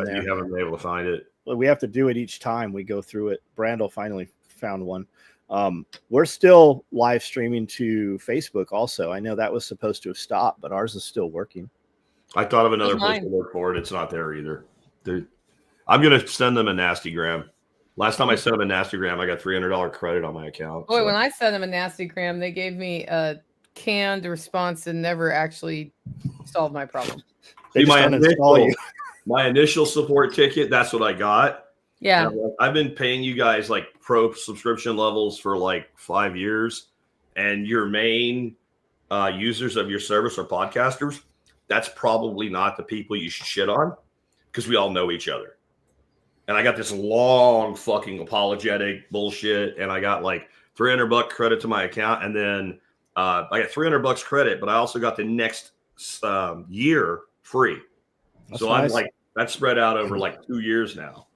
in there. You haven't been able to find it. Well, we have to do it each time we go through it. Brandel finally found one. We're still live streaming to Facebook also. I know that was supposed to have stopped, but ours is still working. I thought of another place to look for it. It's not there either. I'm going to send them a nastygram. Last time I sent them a nastygram, I got $300 credit on my account. Boy, when I sent them a nastygram, they gave me a canned response and never actually solved my problem. They my initial support ticket, that's what I got. Yeah. I've been paying you guys like pro subscription levels for like 5 years, and your main users of your service are podcasters. That's probably not the people you should shit on, because we all know each other. And I got this long fucking apologetic bullshit, and I got like $300 credit to my account, and then I got $300 credit, but I also got the next year free. That's nice. I'm like, that's spread out over like 2 years now.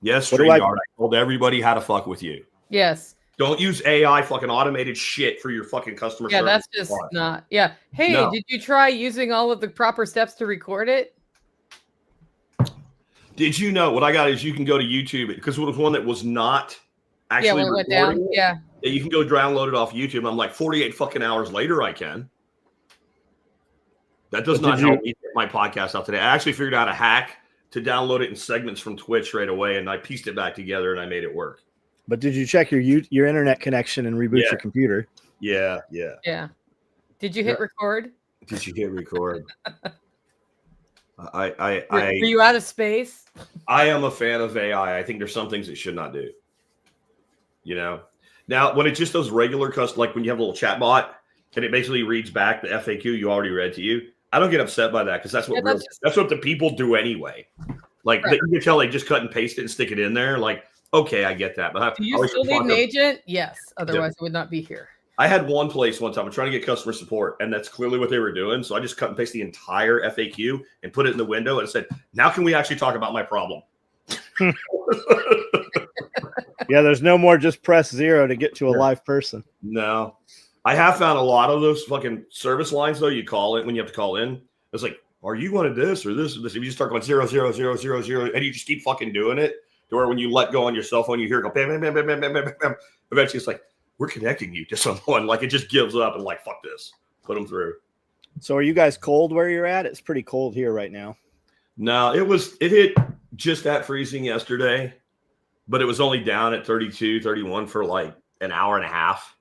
Yes, StreamYard, I told everybody how to fuck with you. Yes. Don't use AI fucking automated shit for your fucking customer service. Yeah, that's just not. Yeah. Hey, did you try using all of the proper steps to record it? Did you know what I got is you can go to YouTube, because it was one that was not actually when it went down. Yeah. You can go download it off YouTube. And I'm like 48 fucking hours later, I can. That does not help me get my podcast out today. I actually figured out a hack to download it in segments from Twitch right away, and I pieced it back together and I made it work. But did you check your internet connection and reboot your computer? Yeah. Did you hit record? Did you hit record? Were you out of space? I am a fan of AI. I think there's some things it should not do. You know, now when it just does regular like when you have a little chat bot and it basically reads back the FAQ you already read to you, I don't get upset by that, because that's what that's what the people do anyway. Like you can tell they just cut and paste it and stick it in there. Like, okay, I get that. But do you still need an agent? Yes. Otherwise, it would not be here. I had one place one time, I'm trying to get customer support, and that's clearly what they were doing. So I just cut and paste the entire FAQ and put it in the window, and it said, now can we actually talk about my problem? Yeah, there's no more just press 0 to get to a live person. No. I have found a lot of those fucking service lines, though. You call it when you have to call in. It's like, are you wanted this or this or this? If you just start going 0, 0, 0, 0, 0, and you just keep fucking doing it, to where when you let go on your cell phone, you hear it go bam, bam, bam, bam, bam, bam, bam, bam. Eventually, it's like, we're connecting you to someone. Like, it just gives up and like, fuck this. Put them through. So are you guys cold where you're at? It's pretty cold here right now. No, it hit just at freezing yesterday, but it was only down at 32, 31 for like an hour and a half.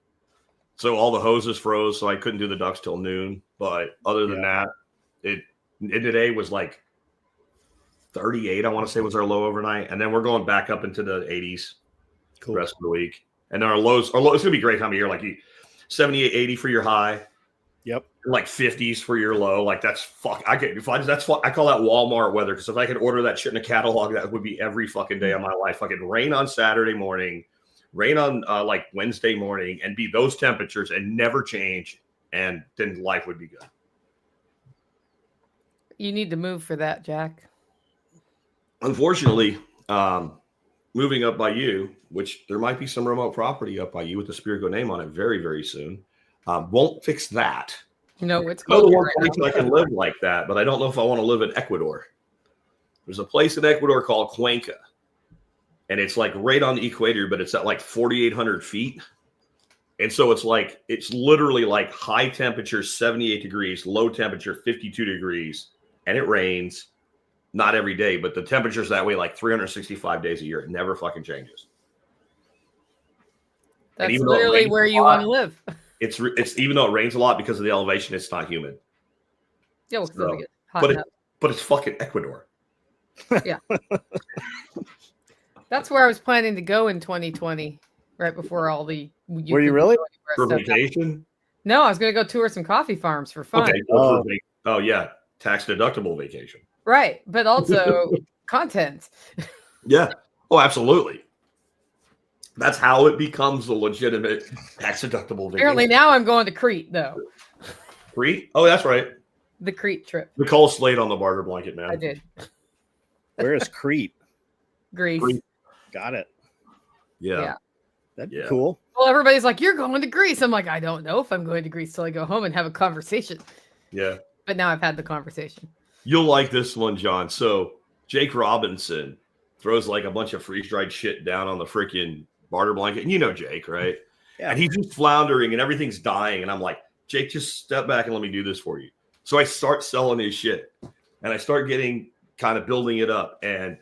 So all the hoses froze, so I couldn't do the ducks till noon. But other than that, today was like 38, I want to say, was our low overnight. And then we're going back up into the 80s the rest of the week. And then our lows, it's going to be a great time of year, like 78, 80 for your high. Yep. Like 50s for your low. Like that's fuck. I call that Walmart weather, because if I could order that shit in a catalog, that would be every fucking day of my life. Fucking rain on Saturday morning, rain on like Wednesday morning, and be those temperatures and never change, and then life would be good. You need to move for that, Jack. Unfortunately, moving up by you, which there might be some remote property up by you with the Spirigo name on it very, very soon, won't fix that. No, it's cold. I can live like that, but I don't know if I want to live in Ecuador. There's a place in Ecuador called Cuenca, and it's like right on the equator, but it's at like 4,800 feet. And so it's literally like high temperature, 78 degrees, low temperature, 52 degrees, and it rains. Not every day, but the temperature's that way like 365 days a year. It never fucking changes. That's literally where you want to live. It's even though it rains a lot, because of the elevation, it's not humid. Yeah, so, but it's fucking Ecuador. Yeah. That's where I was planning to go in 2020, right before all the. Were you really? For vacation? No, I was going to go tour some coffee farms for fun. Okay. Oh yeah, tax deductible vacation. Right, but also content. Yeah. Oh, absolutely. That's how it becomes a legitimate tax deductible vacation. Apparently now I'm going to Crete, though. Crete? Oh, that's right. The Crete trip. Nicole slayed on the barter blanket, man. I did. Where is Crete? Greece. Got it. Yeah. That'd be cool. Well, everybody's like, you're going to Greece. I'm like, I don't know if I'm going to Greece till I go home and have a conversation. Yeah. But now I've had the conversation. You'll like this one, John. So Jake Robinson throws like a bunch of freeze-dried shit down on the freaking barter blanket. And you know Jake, right? Yeah. And he's just floundering and everything's dying. And I'm like, Jake, just step back and let me do this for you. So I start selling his shit. And I start getting kind of building it up. And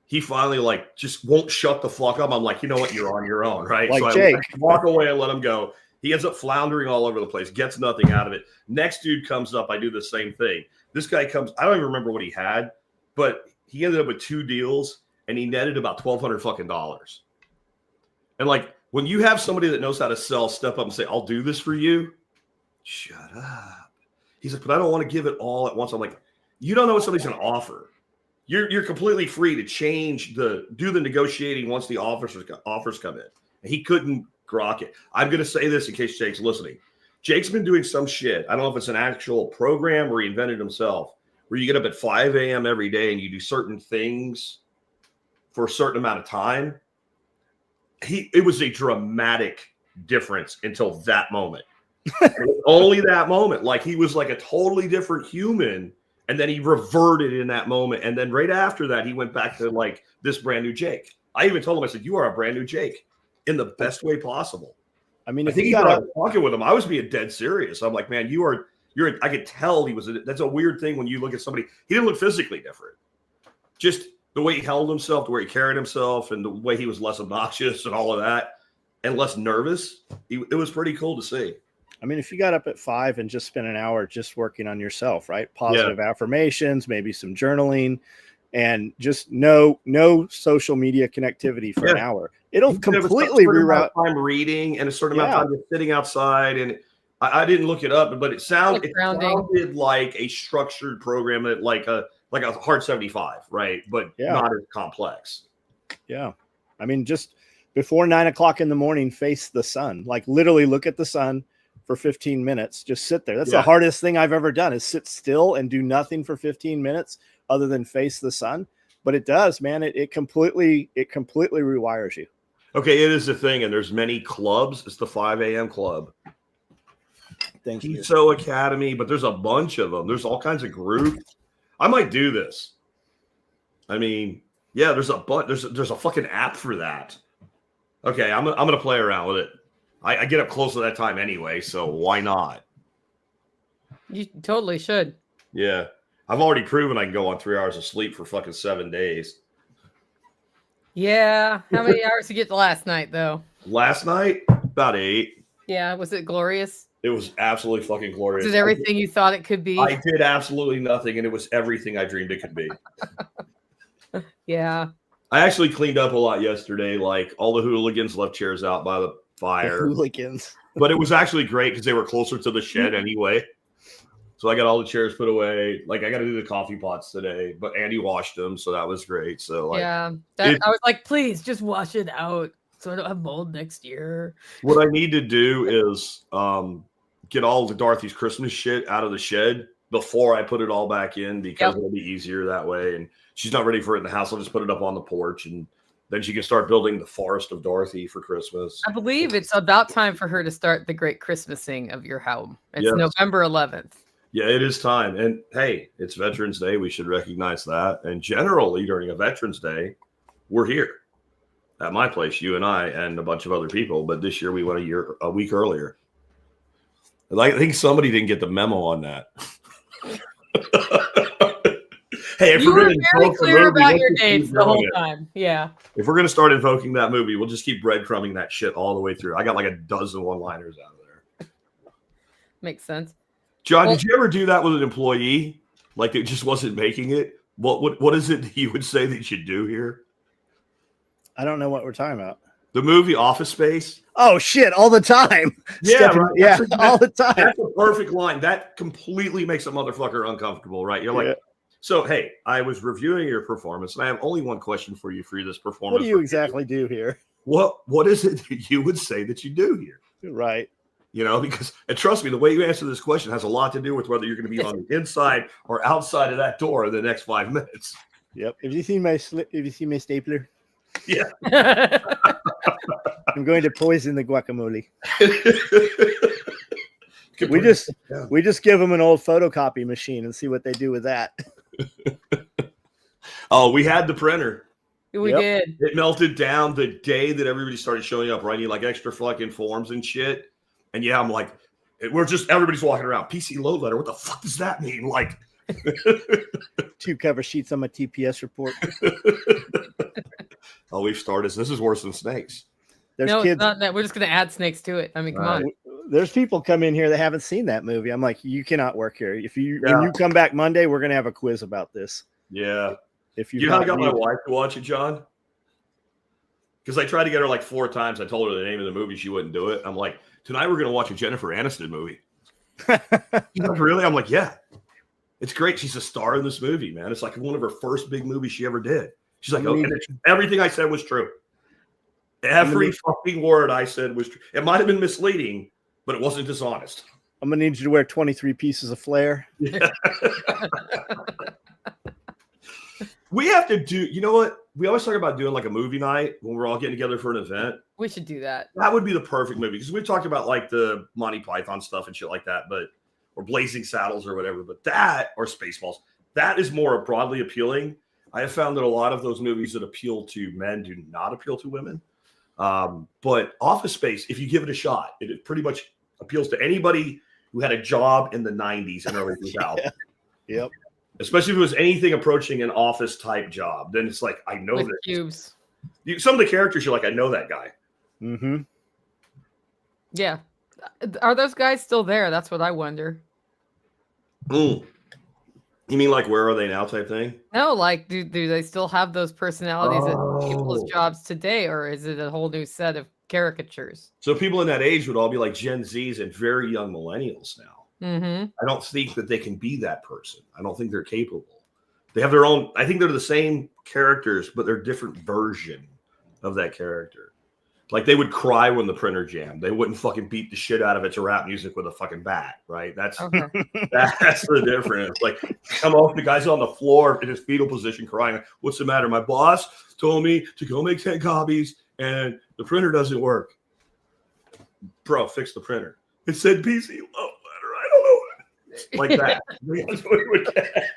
he finally like just won't shut the fuck up. I'm like, you know what? You're on your own, right? Like so Jake. I walk away and let him go. He ends up floundering all over the place, gets nothing out of it. Next dude comes up. I do the same thing. This guy comes. I don't even remember what he had, but he ended up with 2 deals and he netted about $1,200 fucking dollars. And like when you have somebody that knows how to sell, step up and say, I'll do this for you. Shut up. He's like, but I don't want to give it all at once. I'm like, you don't know what somebody's going to offer. You're completely free to do the negotiating once the offers come in. And he couldn't grok it. I'm going to say this in case Jake's listening. Jake's been doing some shit. I don't know if it's an actual program or he invented himself, where you get up at 5 a.m. every day and you do certain things for a certain amount of time. It was a dramatic difference until that moment. Only that moment. Like he was like a totally different human. And then he reverted in that moment. And then right after that, he went back to like this brand new Jake. I even told him, I said, you are a brand new Jake in the best way possible. I mean, I think I was talking with him. I was being dead serious. I'm like, man, I could tell that's a weird thing when you look at somebody. He didn't look physically different. Just the way he held himself, the way he carried himself, and the way he was less obnoxious and all of that, and less nervous. It was pretty cool to see. I mean, if you got up at 5 and just spent an hour just working on yourself, right? Positive affirmations, maybe some journaling, and just no social media connectivity for an hour. It'll completely reroute. Time reading and a certain amount of time just sitting outside. And I didn't look it up, but it sounded like a structured program, that like a hard 75, right? But not as complex. Yeah. I mean, just before 9 o'clock in the morning, face the sun. Like literally look at the sun for 15 minutes. Just sit there. That's the hardest thing I've ever done, is sit still and do nothing for 15 minutes other than face the sun. But it does, man. It completely rewires you. Okay, it is a thing, and there's many clubs. It's the 5 a.m. club. Thank you. So Academy, but there's a bunch of them. There's all kinds of groups. I might do this. I mean, yeah, there's a fucking app for that. Okay, I'm gonna play around with it. I get up close to that time anyway, so why not? You totally should. Yeah. I've already proven I can go on 3 hours of sleep for fucking 7 days. Yeah. How many hours did you get last night, though? Last night? About 8. Yeah. Was it glorious? It was absolutely fucking glorious. Was it everything you thought it could be? I did absolutely nothing, and it was everything I dreamed it could be. Yeah. I actually cleaned up a lot yesterday. Like, all the hooligans left chairs out by the fire. The hooligans. But it was actually great because they were closer to the shed anyway. So I got all the chairs put away. Like, I got to do the coffee pots today, but Andy washed them, so that was great. So like, yeah, I was like, please just wash it out so I don't have mold next year. What I need to do is get all the Dorothy's Christmas shit out of the shed before I put it all back in, because it'll be easier that way. And she's not ready for it in the house. I'll just put it up on the porch, and then she can start building the forest of Dorothy for Christmas. I believe it's about time for her to start the great Christmasing of your home. It's November 11th. Yeah, it is time. And hey, it's Veterans Day. We should recognize that. And generally during a Veterans Day, we're here at my place, you and I and a bunch of other people. But this year we went a week earlier. I think somebody didn't get the memo on that. Hey, if you we're were very clear about your just dates the whole time. Yeah. If we're going to start invoking that movie, we'll just keep breadcrumbing that shit all the way through. I got like a dozen one-liners out of there. Makes sense. John, did you ever do that with an employee? Like it just wasn't making it? What is it you would say that you do here? I don't know what we're talking about. The movie Office Space? Oh, shit, all the time. Yeah, right. Yeah, all the time. That's a perfect line. That completely makes a motherfucker uncomfortable, right? You're like, so, hey, I was reviewing your performance, and I have only one question for you for this performance. What do you exactly do here? What is it that you would say that you do here? Right. You know, because, and trust me, the way you answer this question has a lot to do with whether you're going to be on the inside or outside of that door in the next 5 minutes. Yep. Have you seen my stapler? Yeah. I'm going to poison the guacamole. We just give them an old photocopy machine and see what they do with that. Oh, we had the printer. We did. It melted down the day that everybody started showing up, writing like extra fucking forms and shit. And yeah, I'm like, everybody's walking around. PC load letter. What the fuck does that mean? Like 2 cover sheets on my TPS report. Oh, we've started. This is worse than snakes. There's No, kids. it's not that. We're just going to add snakes to it. I mean, come on. There's people come in here that haven't seen that movie. I'm like, you cannot work here. When you come back Monday, we're gonna have a quiz about this. Yeah. If you know how I got my wife to watch it, John? Because I tried to get her like 4 times. I told her the name of the movie. She wouldn't do it. I'm like, tonight we're gonna watch a Jennifer Aniston movie. She's like, really? I'm like, yeah. It's great. She's a star in this movie, man. It's like one of her first big movies she ever did. She's like, and everything I said was true. Every fucking word I said was true. It might have been misleading, but it wasn't dishonest. I'm gonna need you to wear 23 pieces of flair. Yeah. We have to do, you know what? We always talk about doing like a movie night when we're all getting together for an event. We should do that. That would be the perfect movie because we've talked about like the Monty Python stuff and shit like that, or Blazing Saddles or whatever. But that, or Spaceballs, that is more broadly appealing. I have found that a lot of those movies that appeal to men do not appeal to women. But Office Space, if you give it a shot, it pretty much appeals to anybody who had a job in the 90s and early 2000s. Yeah. Yep. Especially if it was anything approaching an office type job, then it's like, I know With this. cubes. Some of the characters, you're like, I know that guy. Mm-hmm. Yeah. Are those guys still there? That's what I wonder. You mean like, where are they now type thing? No, like, do they still have those personalities at people's jobs today, or is it a whole new set of caricatures? So people in that age would all be like Gen Zs and very young millennials now. Mm-hmm. I don't think that they can be that person. I don't think they're capable. They have their own. I think they're the same characters, but they're different version of that character. Like they would cry when the printer jammed. They wouldn't fucking beat the shit out of it to rap music with a fucking bat, right? That's the difference. Like come off, the guy's on the floor in his fetal position crying. What's the matter? My boss told me to go make 10 copies and the printer doesn't work. Bro, fix the printer. It said PC love letter. I don't know. Like that. That's what we would get.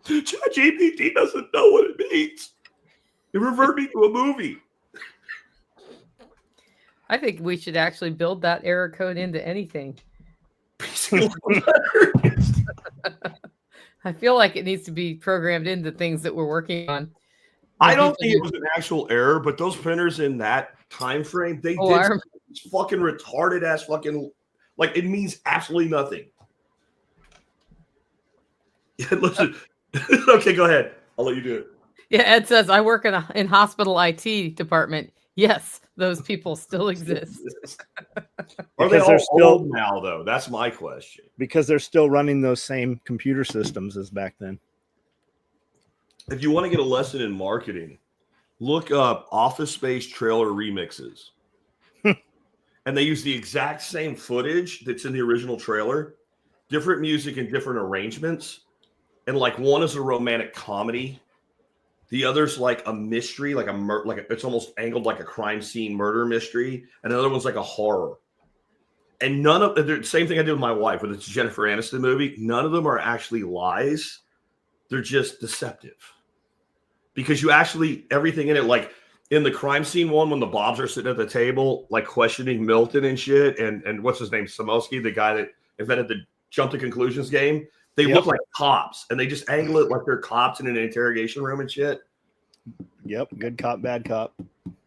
GPT doesn't know what it means. It referred me to a movie. I think we should actually build that error code into anything. I feel like it needs to be programmed into things that we're working on. I don't think it was an actual error, but those printers in that time frame, they did fucking retarded ass fucking, like it means absolutely nothing. Yeah, listen. Okay, go ahead. I'll let you do it. Yeah, Ed says I work in hospital IT department. Yes, those people still exist. Are they all old now, though? That's my question. Because they're still running those same computer systems as back then. If you want to get a lesson in marketing, look up Office Space trailer remixes. And they use the exact same footage that's in the original trailer, different music and different arrangements. And like one is a romantic comedy. The other's like a mystery, like it's almost angled like a crime scene murder mystery. And another one's like a horror. And none of the same thing I did with my wife with the Jennifer Aniston movie. None of them are actually lies. They're just deceptive. Because you actually, everything in it, like in the crime scene one, when the Bobs are sitting at the table, like questioning Milton and shit. And what's his name? Samosky, the guy that invented the jump to conclusions game. They look like cops, and they just angle it like they're cops in an interrogation room and shit. Yep, good cop, bad cop.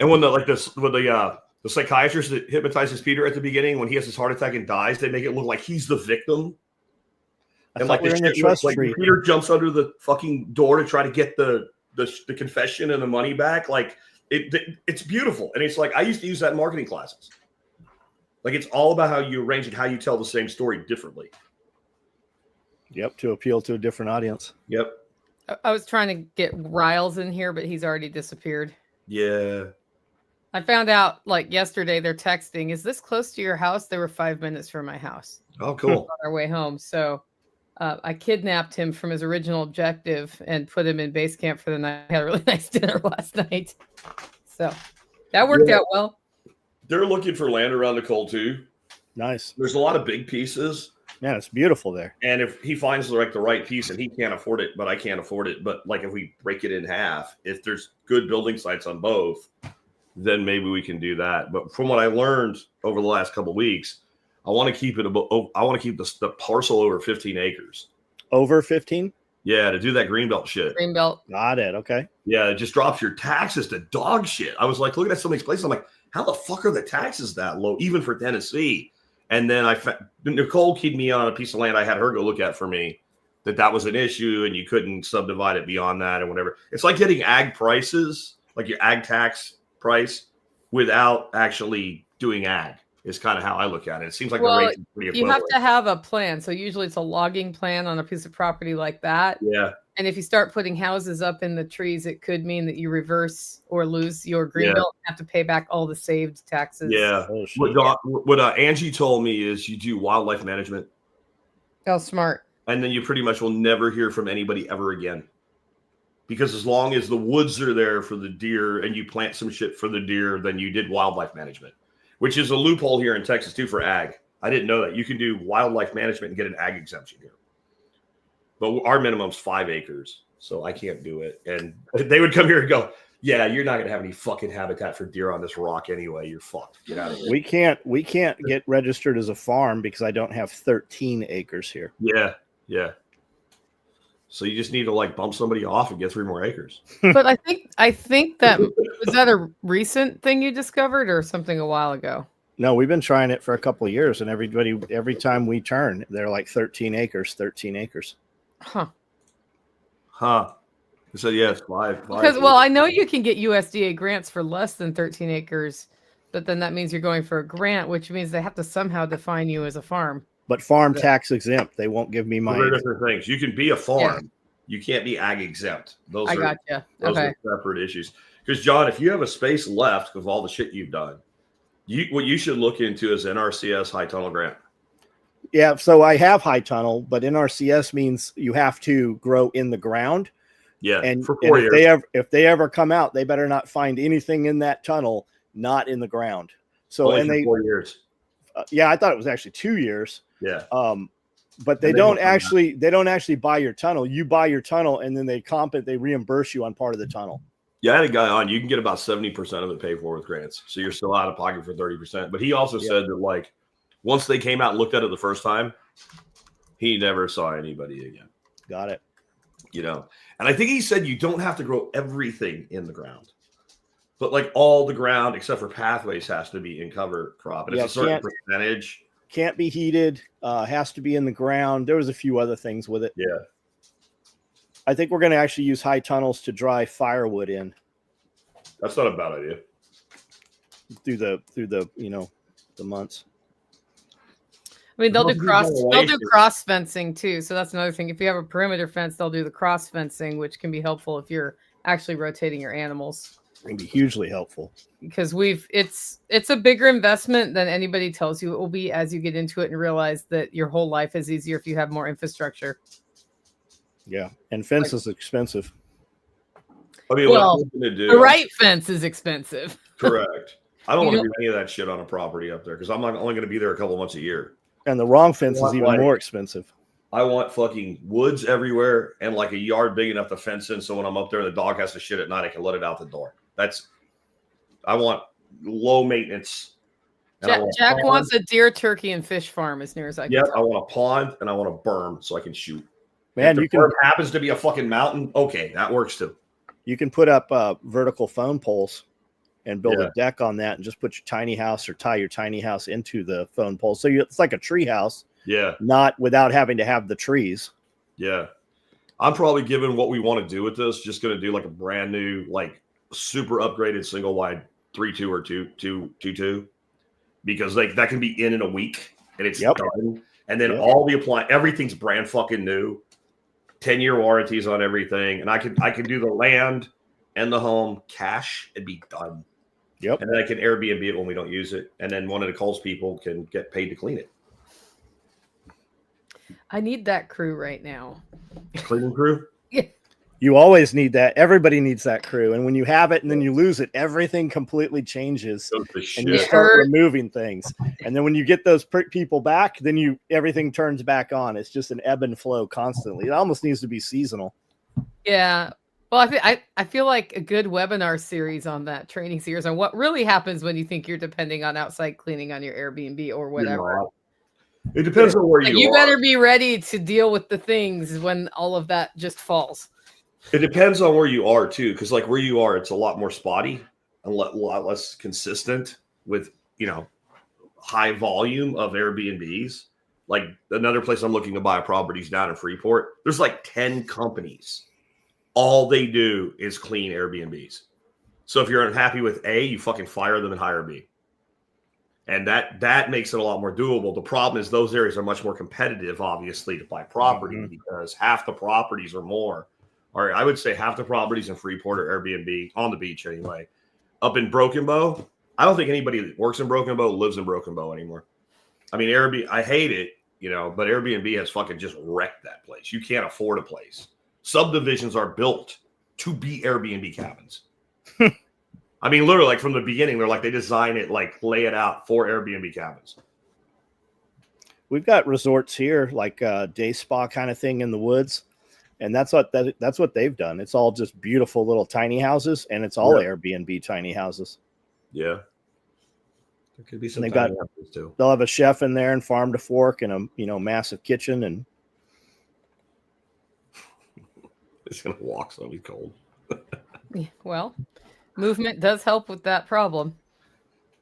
And when the psychiatrist that hypnotizes Peter at the beginning, when he has his heart attack and dies, they make it look like he's the victim. And like we're in the trust tree. Peter jumps under the fucking door to try to get the confession and the money back. Like it's beautiful, and it's like I used to use that in marketing classes. Like it's all about how you arrange it, how you tell the same story differently. Yep, to appeal to a different audience. Yep. I was trying to get Riles in here, but he's already disappeared. Yeah. I found out like yesterday they're texting, is this close to your house? They were 5 minutes from my house. Oh, cool. On our way home. So I kidnapped him from his original objective and put him in base camp for the night. I had a really nice dinner last night. So that worked out well. They're looking for land around Nicole too. Nice. There's a lot of big pieces. Yeah, it's beautiful there. And if he finds the right piece and he can't afford it, but I can't afford it, but like if we break it in half, if there's good building sites on both, then maybe we can do that. But from what I learned over the last couple of weeks, I want to keep it about. I want to keep the parcel over 15 acres. Over 15? Yeah, to do that greenbelt shit. Greenbelt. Got it. Okay. Yeah, it just drops your taxes to dog shit. I was like, looking at some of these places, I'm like, how the fuck are the taxes that low, even for Tennessee? And then Nicole keyed me on a piece of land I had her go look at for me, that was an issue and you couldn't subdivide it beyond that and whatever. It's like getting ag prices, like your ag tax price, without actually doing ag. Is kind of how I look at it. It seems like the rates are pretty equivalent. You have to have a plan. So usually it's a logging plan on a piece of property like that. Yeah. And if you start putting houses up in the trees, it could mean that you reverse or lose your greenbelt and have to pay back all the saved taxes. Yeah. What Angie told me is you do wildlife management. Oh, smart. And then you pretty much will never hear from anybody ever again. Because as long as the woods are there for the deer and you plant some shit for the deer, then you did wildlife management, which is a loophole here in Texas too for ag. I didn't know that. You can do wildlife management and get an ag exemption here. But our minimum's 5 acres, so I can't do it. And they would come here and go, yeah, you're not going to have any fucking habitat for deer on this rock anyway. You're fucked. Get out of here. We can't get registered as a farm because I don't have 13 acres here. Yeah, yeah. So you just need to like bump somebody off and get 3 more acres. But I think that was that a recent thing you discovered or something a while ago? No, we've been trying it for a couple of years, and every time we turn, they're like 13 acres, 13 acres. Huh. So yeah, it's 5. Because well, I know you can get USDA grants for less than 13 acres, but then that means you're going for a grant, which means they have to somehow define you as a farm. But farm tax exempt, they won't give me my. They're different things. You can be a farm. Yeah. You can't be ag exempt. Those are separate issues. Because John, if you have a space left of all the shit you've done, what you should look into is NRCS high tunnel grant. Yeah, so I have high tunnel, but NRCS means you have to grow in the ground. Yeah, and, for 4 years. If they ever come out, they better not find anything in that tunnel not in the ground. So only for 4 years. Yeah, I thought it was actually 2 years. Yeah. But they don't actually buy your tunnel. You buy your tunnel, and then they reimburse you on part of the tunnel. Yeah, I had a guy on. You can get about 70% of it paid for with grants, so you're still out of pocket for 30%. But he also said that like once they came out and looked at it the first time, he never saw anybody again. Got it. You know, and I think he said you don't have to grow everything in the ground, but like all the ground except for pathways has to be in cover crop, and it's a certain percentage. Can't be heated. Has to be in the ground. There was a few other things with it. Yeah. I think we're going to actually use high tunnels to dry firewood in. That's not a bad idea. Through the the months. I mean, they'll do cross fencing too. So that's another thing. If you have a perimeter fence, they'll do the cross fencing, which can be helpful if you're actually rotating your animals. It can be hugely helpful because it's a bigger investment than anybody tells you it will be as you get into it and realize that your whole life is easier if you have more infrastructure. Yeah, and fence is expensive. I mean, well, the right fence is expensive. Correct. I don't want to do any of that shit on a property up there because I'm not only going to be there a couple months a year. And the wrong fence is even more expensive. I want fucking woods everywhere and like a yard big enough to fence in so when I'm up there and the dog has to shit at night, I can let it out the door. I want low maintenance. Jack wants a deer, turkey, and fish farm as near as I can. Yeah, I want a pond and I want a berm so I can shoot. Man, if the berm happens to be a fucking mountain, okay, that works too. You can put up vertical phone poles and build a deck on that and just put your tiny house or tie your tiny house into the phone pole. So it's like a tree house. Yeah. Not without having to have the trees. Yeah. I'm probably, given what we want to do with this, just going to do like a brand new, like super upgraded single wide 3.2 or 2.2 because like that can be in a week and it's done. And then all the everything's brand fucking new. 10-year warranties on everything. And I can do the land and the home cash and be done. Yep. And then I can Airbnb it when we don't use it. And then one of Nicole's people can get paid to clean it. I need that crew right now. Cleaning crew? Yeah. You always need that. Everybody needs that crew. And when you have it and then you lose it, everything completely changes and you start removing things. And then when you get those people back, then everything turns back on. It's just an ebb and flow constantly. It almost needs to be seasonal. Yeah. Well, I feel like a good webinar series on that, training series on what really happens when you think you're depending on outside cleaning on your Airbnb or whatever. It depends on where you are. You better be ready to deal with the things when all of that just falls. It depends on where you are too, because like where you are, it's a lot more spotty and a lot less consistent with high volume of Airbnbs. Like another place I'm looking to buy properties down in Freeport. There's like 10 companies. All they do is clean Airbnbs. So if you're unhappy with A, you fucking fire them and hire B. And that makes it a lot more doable. The problem is those areas are much more competitive, obviously, to buy property because half the properties or more. Or I would say half the properties in Freeport or Airbnb on the beach anyway. Up in Broken Bow, I don't think anybody that works in Broken Bow lives in Broken Bow anymore. I mean, Airbnb, I hate it, but Airbnb has fucking just wrecked that place. You can't afford a place. Subdivisions are built to be Airbnb cabins. I mean, literally, like from the beginning, they're like they design it, like lay it out for Airbnb cabins. We've got resorts here, like a day spa kind of thing in the woods. And that's what they've done. It's all just beautiful little tiny houses, and it's all Airbnb tiny houses. Yeah, there could be some. Houses too. They'll have a chef in there and farm to fork and a massive kitchen, and it's gonna walk so he's cold. Yeah, well, movement does help with that problem.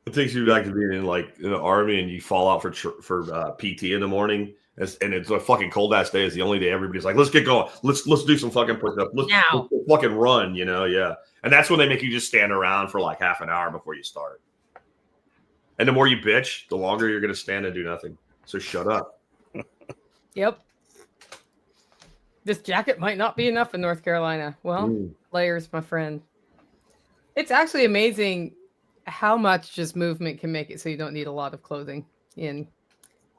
It takes you back to being in the army, and you fall out for PT in the morning. And it's a fucking cold ass day. It's the only day everybody's like, let's get going. Let's do some fucking push-ups. Let's fucking run, yeah. And that's when they make you just stand around for like half an hour before you start. And the more you bitch, the longer you're going to stand and do nothing. So shut up. Yep. This jacket might not be enough in North Carolina. Well, layers, my friend. It's actually amazing how much just movement can make it so you don't need a lot of clothing in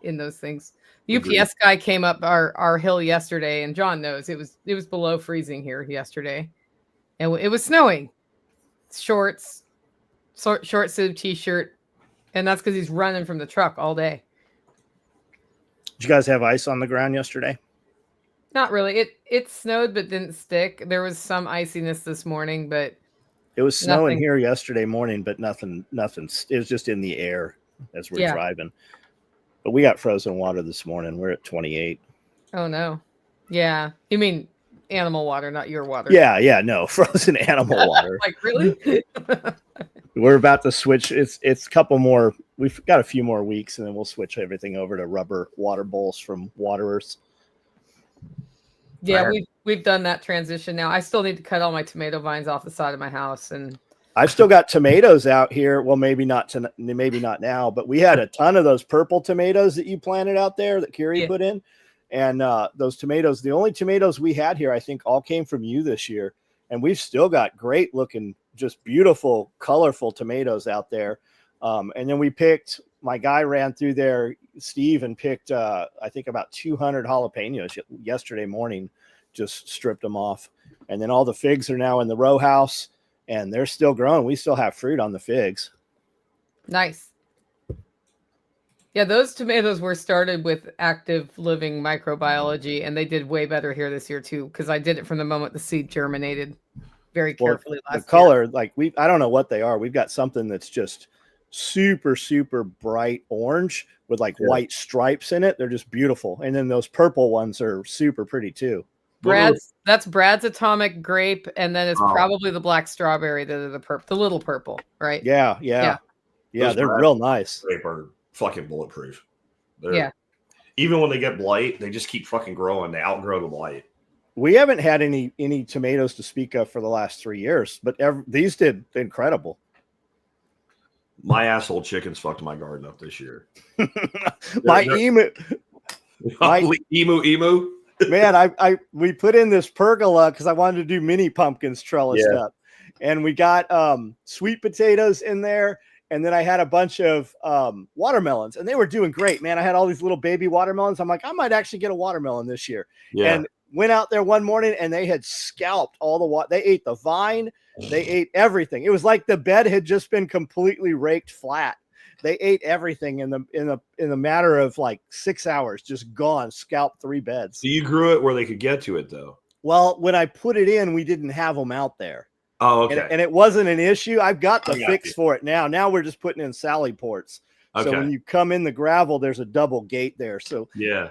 those things. The UPS guy came up our hill yesterday, and John knows it was below freezing here yesterday, and it was snowing. Short suit, t-shirt, and that's because he's running from the truck all day. Did you guys have ice on the ground yesterday? Not really. It snowed but didn't stick. There was some iciness this morning, but it was snowing here yesterday morning, but nothing. It was just in the air as we're driving. But we got frozen water this morning. We're at 28. Oh, no. Yeah. You mean animal water, not your water. Yeah. No, frozen animal water. Like, really? We're about to switch. It's a couple more. We've got a few more weeks, and then we'll switch everything over to rubber water bowls from Waterers. Yeah, we've done that transition now. I still need to cut all my tomato vines off the side of my house, and I've still got tomatoes out here. Well, maybe not now, but we had a ton of those purple tomatoes that you planted out there that Carrie put in. And those tomatoes, the only tomatoes we had here, I think all came from you this year. And we've still got great looking, just beautiful, colorful tomatoes out there. And then my guy ran through there, Steve, and picked, I think about 200 jalapenos yesterday morning, just stripped them off. And then all the figs are now in the row house. And they're still growing. We still have fruit on the figs. Nice. Yeah, those tomatoes were started with active living microbiology, and they did way better here this year too, because I did it from the moment the seed germinated very carefully last year. The color, I don't know what they are. We've got something that's just super, super bright orange with white stripes in it. They're just beautiful. And then those purple ones are super pretty too. That's Brad's atomic grape, and then it's probably the black strawberry that are the little purple, right? Yeah. They're real nice. Grape are fucking bulletproof. Even when they get blight, they just keep fucking growing. They outgrow the blight. We haven't had any tomatoes to speak of for the last 3 years, but these did incredible. My asshole chickens fucked my garden up this year. Emu. Man, we put in this pergola because I wanted to do mini pumpkins trellised up, and we got sweet potatoes in there, and then I had a bunch of watermelons, and they were doing great, man. I had all these little baby watermelons. I'm like, I might actually get a watermelon this year, and went out there one morning and they had scalped all the water. They ate the vine. They ate everything. It was like the bed had just been completely raked flat. They ate everything in the matter of like 6 hours, just gone, scalped 3 beds. So you grew it where they could get to it though. Well, when I put it in, we didn't have them out there. Oh, okay. And it wasn't an issue. I've got the fix for it now. Now we're just putting in Sally ports. Okay. So when you come in the gravel, there's a double gate there. So yeah,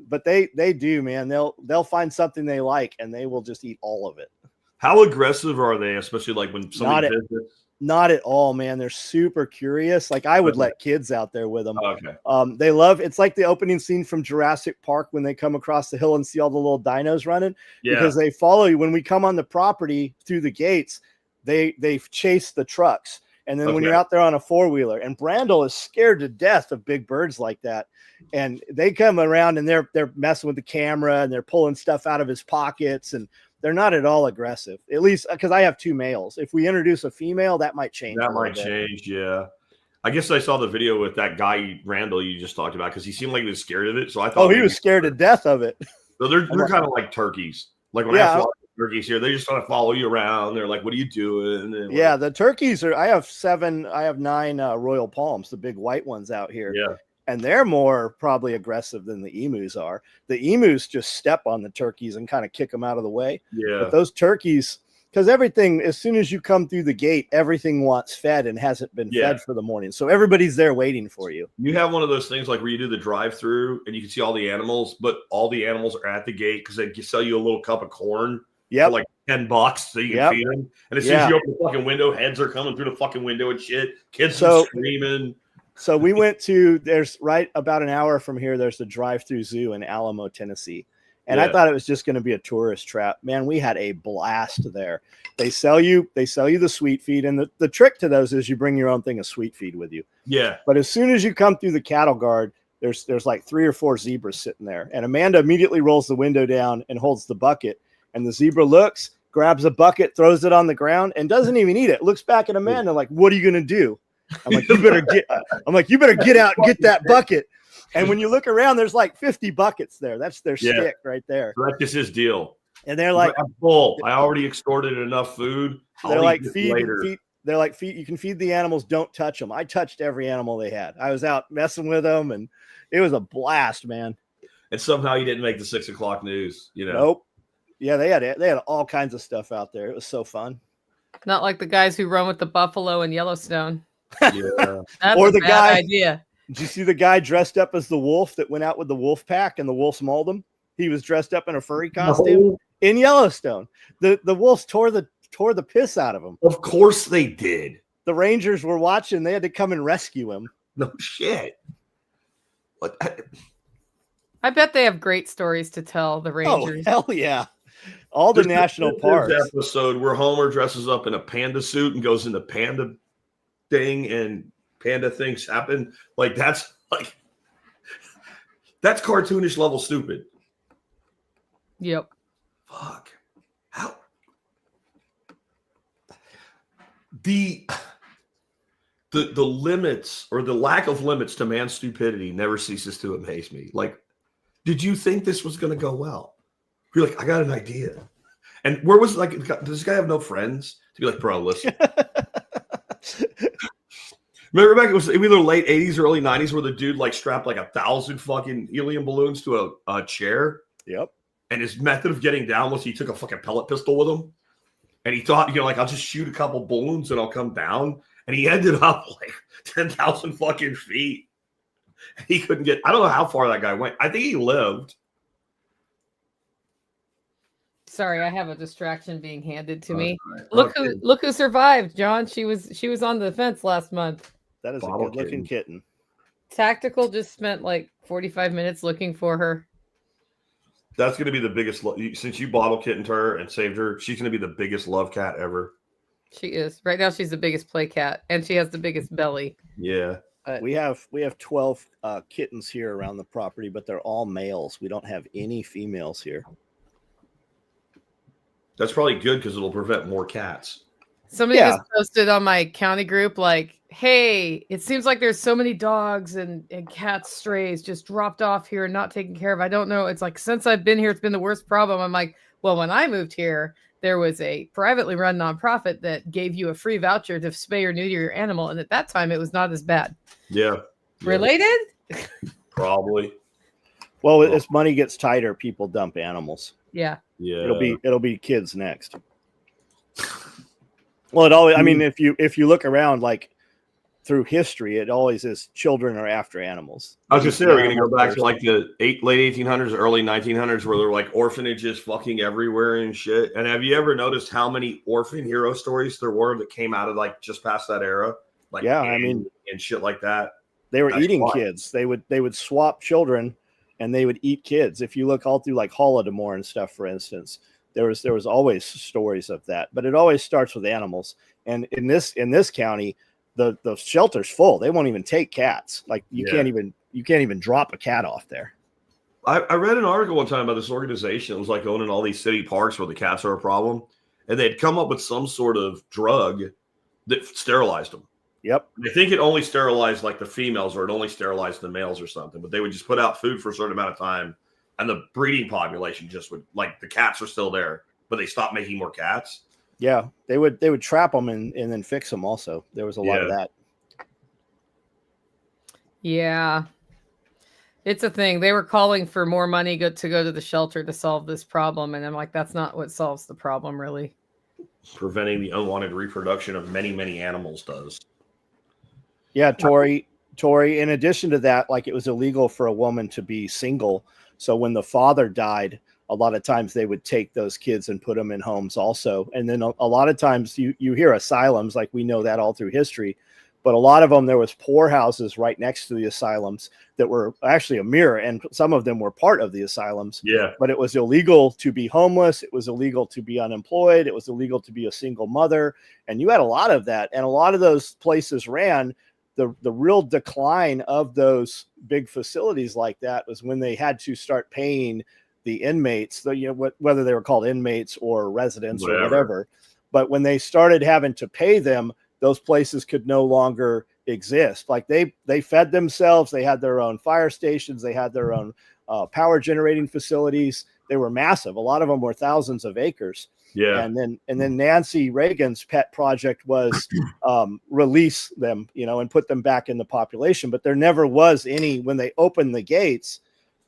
but they do, man. They'll find something they like and they will just eat all of it. How aggressive are they? Especially like when somebody visits? Not at all, man. They're super curious. Like I would let kids out there with them. Okay. They love, it's like the opening scene from Jurassic Park when they come across the hill and see all the little dinos running. Yeah. Because they follow you. When we come on the property through the gates, they chase the trucks. And then when you're out there on a 4-wheeler, and Brandel is scared to death of big birds like that. And they come around and they're messing with the camera and they're pulling stuff out of his pockets, and they're not at all aggressive, at least because I have 2 males. If we introduce a female, that might change. That might change. Yeah. I guess I saw the video with that guy, Randall, you just talked about, because he seemed like he was scared of it. So I thought, he was scared to death of it. So they're kind of like turkeys. Like when I have turkeys here, they just kind of follow you around. They're like, what are you doing? And the turkeys I have 9 Royal Palms, the big white ones out here. Yeah. And they're more probably aggressive than the emus are. The emus just step on the turkeys and kind of kick them out of the way. Yeah. But those turkeys, because everything, as soon as you come through the gate, everything wants fed and hasn't been fed for the morning. So everybody's there waiting for you. You have one of those things like where you do the drive-through and you can see all the animals, but all the animals are at the gate because they sell you a little cup of corn for like $10 so you can feed them. And as soon as you open the fucking window, heads are coming through the fucking window and shit. Kids are screaming. So we went to, there's right about an hour from here, there's the drive-through zoo in Alamo, Tennessee. And I thought it was just going to be a tourist trap. Man, we had a blast there. They sell you the sweet feed. And the trick to those is you bring your own thing of sweet feed with you. Yeah. But as soon as you come through the cattle guard, there's like 3 or 4 zebras sitting there. And Amanda immediately rolls the window down and holds the bucket. And the zebra looks, grabs a bucket, throws it on the ground, and doesn't even eat it. Looks back at Amanda like, what are you going to do? I'm like, you better get out and get that bucket. And when you look around, there's like 50 buckets there. That's their stick right there. So that's just his deal. And they're like, I'm full. I already extorted enough food. They're like, feed. They're like, feed. You can feed the animals. Don't touch them. I touched every animal they had. I was out messing with them, and it was a blast, man. And somehow you didn't make the 6 o'clock news. Nope. Yeah, they had all kinds of stuff out there. It was so fun. Not like the guys who run with the buffalo in Yellowstone. Yeah. That's or a the bad guy idea. Did you see the guy dressed up as the wolf that went out with the wolf pack and the wolves mauled him? He was dressed up in a furry costume in Yellowstone. The wolves tore the piss out of him. Of course they did. The Rangers were watching. They had to come and rescue him. No shit. What? I bet they have great stories to tell, the Rangers. Oh, hell yeah. All the national parks. Episode where Homer dresses up in a panda suit and goes into panda thing and panda things happen. That's cartoonish level stupid. Yep. Fuck. How? The limits or the lack of limits to man's stupidity never ceases to amaze me. Like, did you think this was going to go well? You're like, I got an idea. And where was does this guy have no friends to be like, bro, listen. Remember back, it was either late 80s or early 90s where the dude strapped 1,000 fucking helium balloons to a chair. Yep. And his method of getting down was he took a fucking pellet pistol with him. And he thought, I'll just shoot a couple balloons and I'll come down. And he ended up 10,000 fucking feet. He couldn't get, I don't know how far that guy went. I think he lived. Sorry, I have a distraction being handed to me. Right. Look who survived, John. She was on the fence last month. That is a good-looking kitten. Tactical just spent 45 minutes looking for her. That's going to be the biggest, since you bottle kittened her and saved her, she's going to be the biggest love cat ever. She is. Right now, she's the biggest play cat, and she has the biggest belly. Yeah. We have 12 kittens here around the property, but they're all males. We don't have any females here. That's probably good because it'll prevent more cats. Somebody just posted on my county group, hey, it seems like there's so many dogs and cats strays just dropped off here and not taken care of. I don't know. It's like, since I've been here, it's been the worst problem. I'm like, well, when I moved here, there was a privately run nonprofit that gave you a free voucher to spay or neuter your animal. And at that time, it was not as bad. Yeah. Related? Probably. Well, as money gets tighter, people dump animals. Yeah. It'll be kids next. Well, it always. I mean, if you look around, like through history, it always is children are after animals. I was just saying, we're going to go back to like the late 1800s, early 1900s, where there were like orphanages fucking everywhere and shit. And have you ever noticed how many orphan hero stories there were that came out of like just past that era? Like, yeah, I mean, and shit like that. They were eating kids. They would swap children, and they would eat kids. If you look all through like Holodomor and stuff, for instance, there was always stories of that. But it always starts with animals. And in this county, the shelter's full. They won't even take cats. Like you can't even drop a cat off there. I read an article one time about this organization that was like owning all these city parks where the cats are a problem, and they'd come up with some sort of drug that sterilized them. Yep. I think it only sterilized like the females, or it only sterilized the males or something, but they would just put out food for a certain amount of time, and the breeding population just would, like, the cats are still there, but they stopped making more cats. Yeah, they would trap them and then fix them also. There was a lot of that. Yeah. It's a thing. They were calling for more money to go to the shelter to solve this problem, and I'm like, that's not what solves the problem, really. Preventing the unwanted reproduction of many, many animals does. Yeah, Tori, in addition to that, like, it was illegal for a woman to be single. So when the father died, a lot of times they would take those kids and put them in homes also. And then a lot of times you hear asylums, like we know that all through history, but a lot of them, there was poorhouses right next to the asylums that were actually a mirror, and some of them were part of the asylums. Yeah. But it was illegal to be homeless. It was illegal to be unemployed. It was illegal to be a single mother. And you had a lot of that. And a lot of those places ran. The real decline of those big facilities like that was when they had to start paying the inmates, whether they were called inmates or residents or whatever. But when they started having to pay them, those places could no longer exist. Like they fed themselves. They had their own fire stations. They had their own power generating facilities. They were massive. A lot of them were thousands of acres. Yeah. And then Nancy Reagan's pet project was release them, and put them back in the population. But there never was any, when they opened the gates,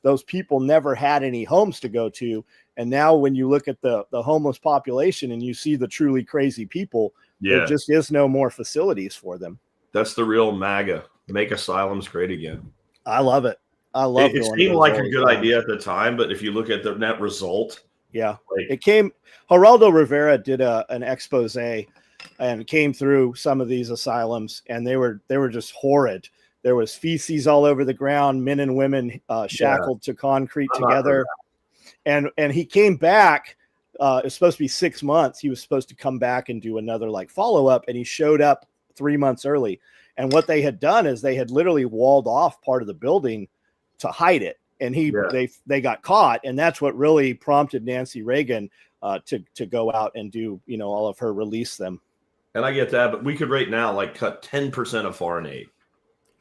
those people never had any homes to go to. And now when you look at the homeless population and you see the truly crazy people, there just is no more facilities for them. That's the real MAGA. Make asylums great again. I love it. I love it. It seemed like a good idea at the time, but if you look at the net result. Yeah. Geraldo Rivera did an expose and came through some of these asylums, and they were just horrid. There was feces all over the ground, men and women shackled to concrete together. And he came back. It's supposed to be 6 months. He was supposed to come back and do another like follow-up, and he showed up 3 months early. And what they had done is they had literally walled off part of the building to hide it. And they got caught. And that's what really prompted Nancy Reagan to go out and do, all of her release them. And I get that, but we could right now like cut 10% of foreign aid.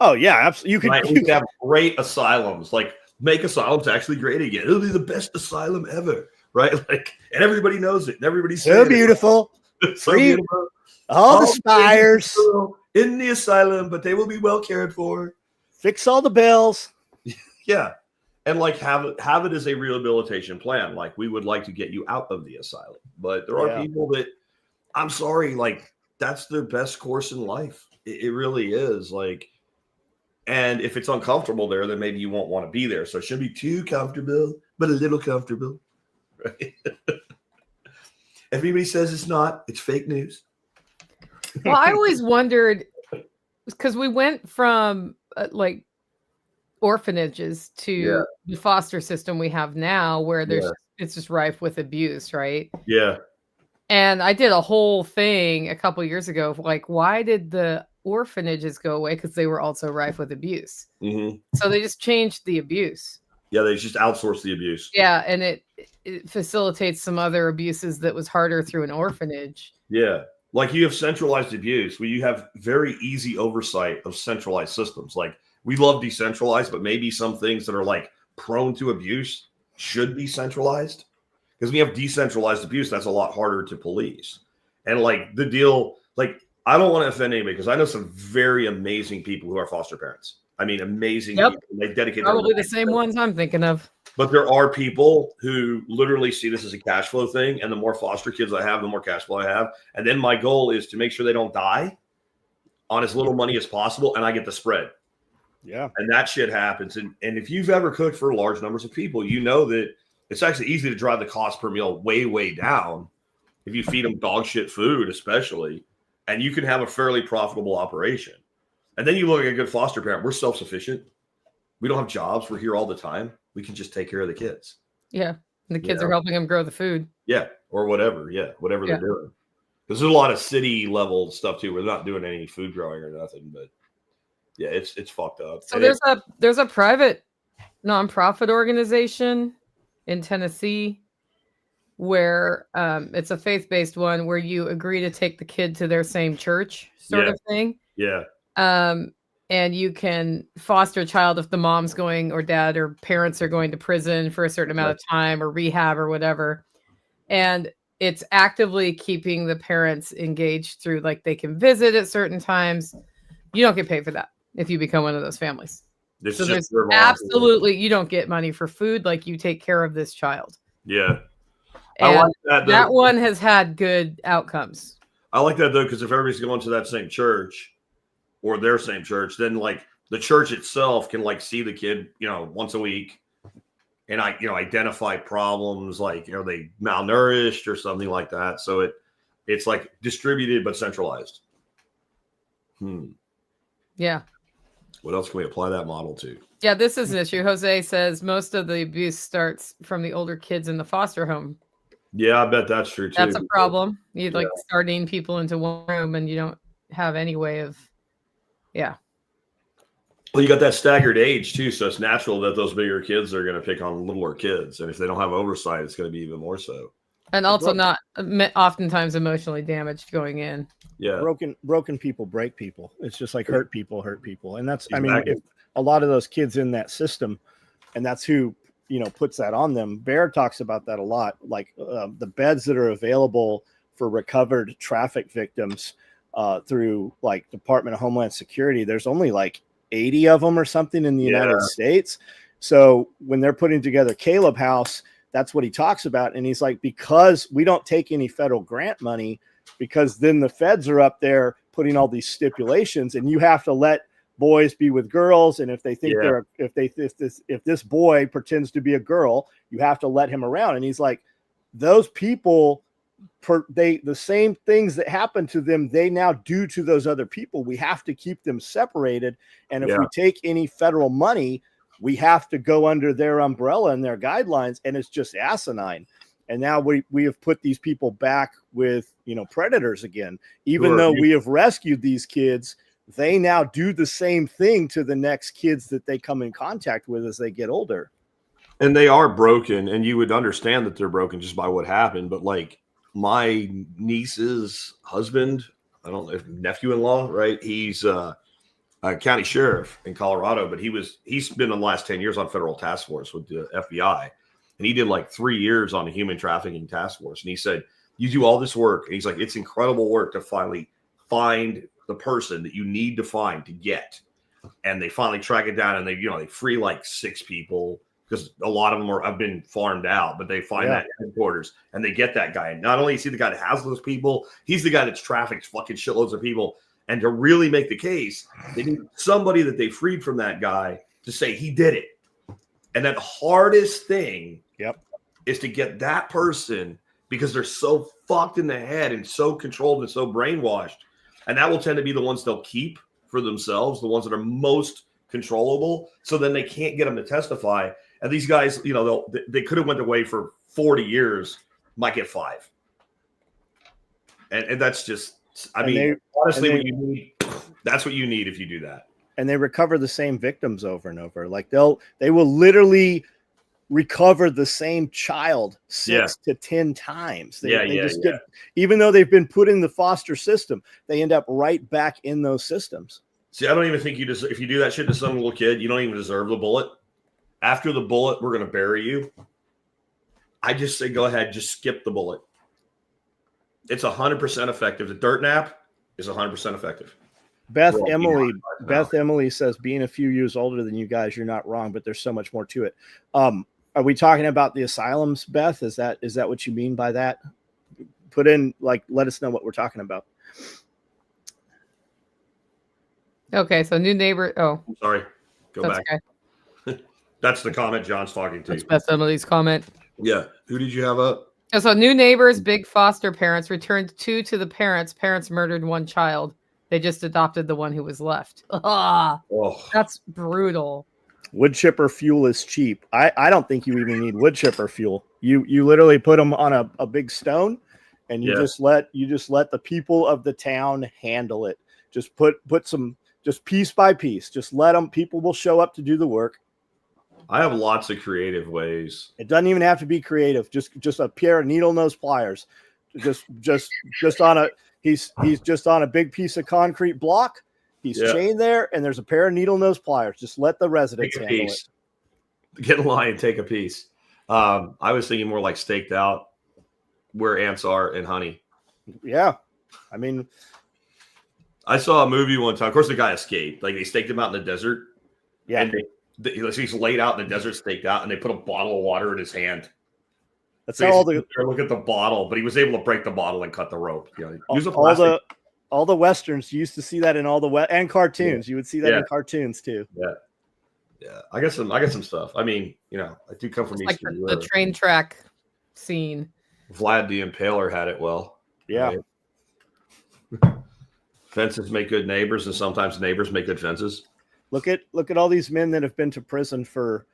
Oh yeah, absolutely. You could have great asylums, like make asylums actually great again. It'll be the best asylum ever, right? Like, and everybody knows it. And everybody's so beautiful. So beautiful. All the spires in the asylum, but they will be well cared for. Fix all the bills. Yeah. And like have it as a rehabilitation plan. Like, we would like to get you out of the asylum. But there are people that, I'm sorry, like that's their best course in life. It really is. Like, and if it's uncomfortable there, then maybe you won't want to be there. So it shouldn't be too comfortable, but a little comfortable. Right? If anybody says it's not, it's fake news. Well, I always wondered, because we went from like orphanages to the foster system we have now, where it's just rife with abuse, right? Yeah. And I did a whole thing a couple years ago, like, why did the orphanages go away? Because they were also rife with abuse. Mm-hmm. So they just changed the abuse. Yeah, they just outsourced the abuse. Yeah, and it facilitates some other abuses that was harder through an orphanage. Yeah. Like you have centralized abuse where you have very easy oversight of centralized systems. Like we love decentralized, but maybe some things that are like prone to abuse should be centralized. Because when you have decentralized abuse, that's a lot harder to police. And like the deal, like I don't want to offend anybody because I know some very amazing people who are foster parents. I mean, amazing people. They dedicate probably the same ones I'm thinking of. But there are people who literally see this as a cash flow thing. And the more foster kids I have, the more cash flow I have. And then my goal is to make sure they don't die on as little money as possible. And I get the spread. Yeah. And that shit happens. And if you've ever cooked for large numbers of people, you know that it's actually easy to drive the cost per meal way, way down if you feed them dog shit food, especially. And you can have a fairly profitable operation. And then you look at a good foster parent. We're self-sufficient. We don't have jobs. We're here all the time. We can just take care of the kids. Yeah. And the kids are helping them grow the food. Yeah. Or whatever. Yeah. Whatever they're doing. Because there's a lot of city level stuff too. We're not doing any food growing or nothing, but yeah, it's fucked up. So there's a private nonprofit organization in Tennessee where it's a faith-based one where you agree to take the kid to their same church sort of thing. Yeah. And you can foster a child if the mom's going or dad or parents are going to prison for a certain amount of time or rehab or whatever. And it's actively keeping the parents engaged through like they can visit at certain times. You don't get paid for that if you become one of those families. So there's absolutely, you don't get money for food. Like you take care of this child. Yeah. And I like that one has had good outcomes. I like that though, because if everybody's going to that same church or their same church, then like the church itself can like see the kid, once a week and identify problems like, are they malnourished or something like that. So it's like distributed, but centralized. Yeah. What else can we apply that model to? Yeah, this is an issue. Jose says most of the abuse starts from the older kids in the foster home. Yeah, I bet that's true too. That's a problem. You like starting people into one room and you don't have any way of, Well, you got that staggered age too, so it's natural that those bigger kids are going to pick on littler kids, and if they don't have oversight, it's going to be even more so. And also not oftentimes emotionally damaged going in. Yeah, broken people break people. It's just like hurt people, and that's exactly. I mean, if a lot of those kids in that system, and that's who puts that on them. Bear talks about that a lot, like the beds that are available for recovered traffic victims through like Department of Homeland Security. There's only like 80 of them or something in the United States. So when they're putting together Caleb House, that's what he talks about. And he's like, because we don't take any federal grant money, because then the feds are up there putting all these stipulations and you have to let boys be with girls. And if they think if this boy pretends to be a girl, you have to let him around. And he's like, those people, the same things that happen to them, they now do to those other people. We have to keep them separated. And if we take any federal money, we have to go under their umbrella and their guidelines. And it's just asinine. And now we have put these people back with, predators again, even though we have rescued these kids. They now do the same thing to the next kids that they come in contact with as they get older. And they are broken, and you would understand that they're broken just by what happened. But like my niece's husband, I don't know if nephew-in-law, right? He's a county sheriff in Colorado, but he's been in the last 10 years on federal task force with the FBI. And he did like 3 years on a human trafficking task force. And he said, you do all this work. And he's like, it's incredible work to finally find the person that you need to find to get. And they finally track it down and they free like 6 people because a lot of them have been farmed out, but they find that headquarters and they get that guy. And not only is he the guy that has those people, he's the guy that's trafficked fucking shitloads of people. And to really make the case, they need somebody that they freed from that guy to say he did it. And that hardest thing is to get that person because they're so fucked in the head and so controlled and so brainwashed. And that will tend to be the ones they'll keep for themselves, the ones that are most controllable. So then they can't get them to testify. And these guys, they could have went away for 40 years, might get 5. And that's just, honestly, what you need, that's what you need if you do that. And they recover the same victims over and over. Like they will literally recover the same child 6 to 10 times. They just get, even though they've been put in the foster system, they end up right back in those systems. See, I don't even think if you do that shit to some little kid, you don't even deserve the bullet. After the bullet, we're going to bury you. I just say, go ahead, just skip the bullet. It's 100% effective. The dirt nap is 100% effective. Beth Emily says, being a few years older than you guys, you're not wrong, but there's so much more to it. Are we talking about the asylums, Beth? Is that what you mean by that? Put in, like, let us know what we're talking about. Okay, so new neighbor. Oh, sorry. Go back. Okay. That's the comment John's talking to. That's Beth Emily's comment. Yeah. Who did you have up? So new neighbors, big foster parents returned 2 to the parents. Parents murdered 1 child. They just adopted the one who was left. That's brutal. Wood chipper fuel is cheap. I don't think you even need wood chipper fuel. You literally put them on a big stone, and you just let the people of the town handle it. Just put some, just piece by piece. Just let them. People will show up to do the work. I have lots of creative ways. It doesn't even have to be creative. Just a pair of needle nose pliers. Just on a he's just on a big piece of concrete block. He's chained there, and there's a pair of needle nose pliers. Just let the residents handle it. Get in line and take a piece. I was thinking more like staked out where ants are and honey. Yeah, I mean, I saw a movie one time. Of course, the guy escaped. Like, they staked him out in the desert. Yeah. And he's laid out in the desert, staked out, and they put a bottle of water in his hand. That's how all the look at the bottle, but he was able to break the bottle and cut the rope. All the westerns, you used to see that in all the and cartoons. You would see that in cartoons too. Yeah. I got some stuff. I mean, I do come from Eastern Europe. The train track scene. Vlad the Impaler had it well. Yeah. Right? Fences make good neighbors, and sometimes neighbors make good fences. Look at all these men that have been to prison for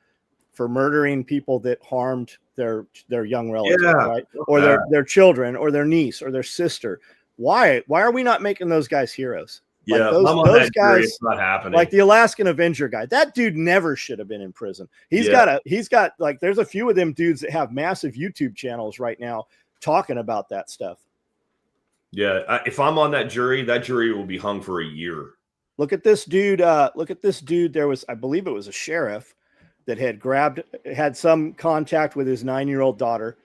murdering people that harmed their young relatives, right? Or their children, or their niece, or their sister. Why are we not making those guys heroes? Like those guys, not happening. Like the Alaskan Avenger guy. That dude never should have been in prison. He's got like, there's a few of them dudes that have massive YouTube channels right now talking about that stuff. Yeah, if I'm on that jury will be hung for a year. Look at this dude. There was, I believe it was a sheriff that had some contact with his 9-year-old daughter.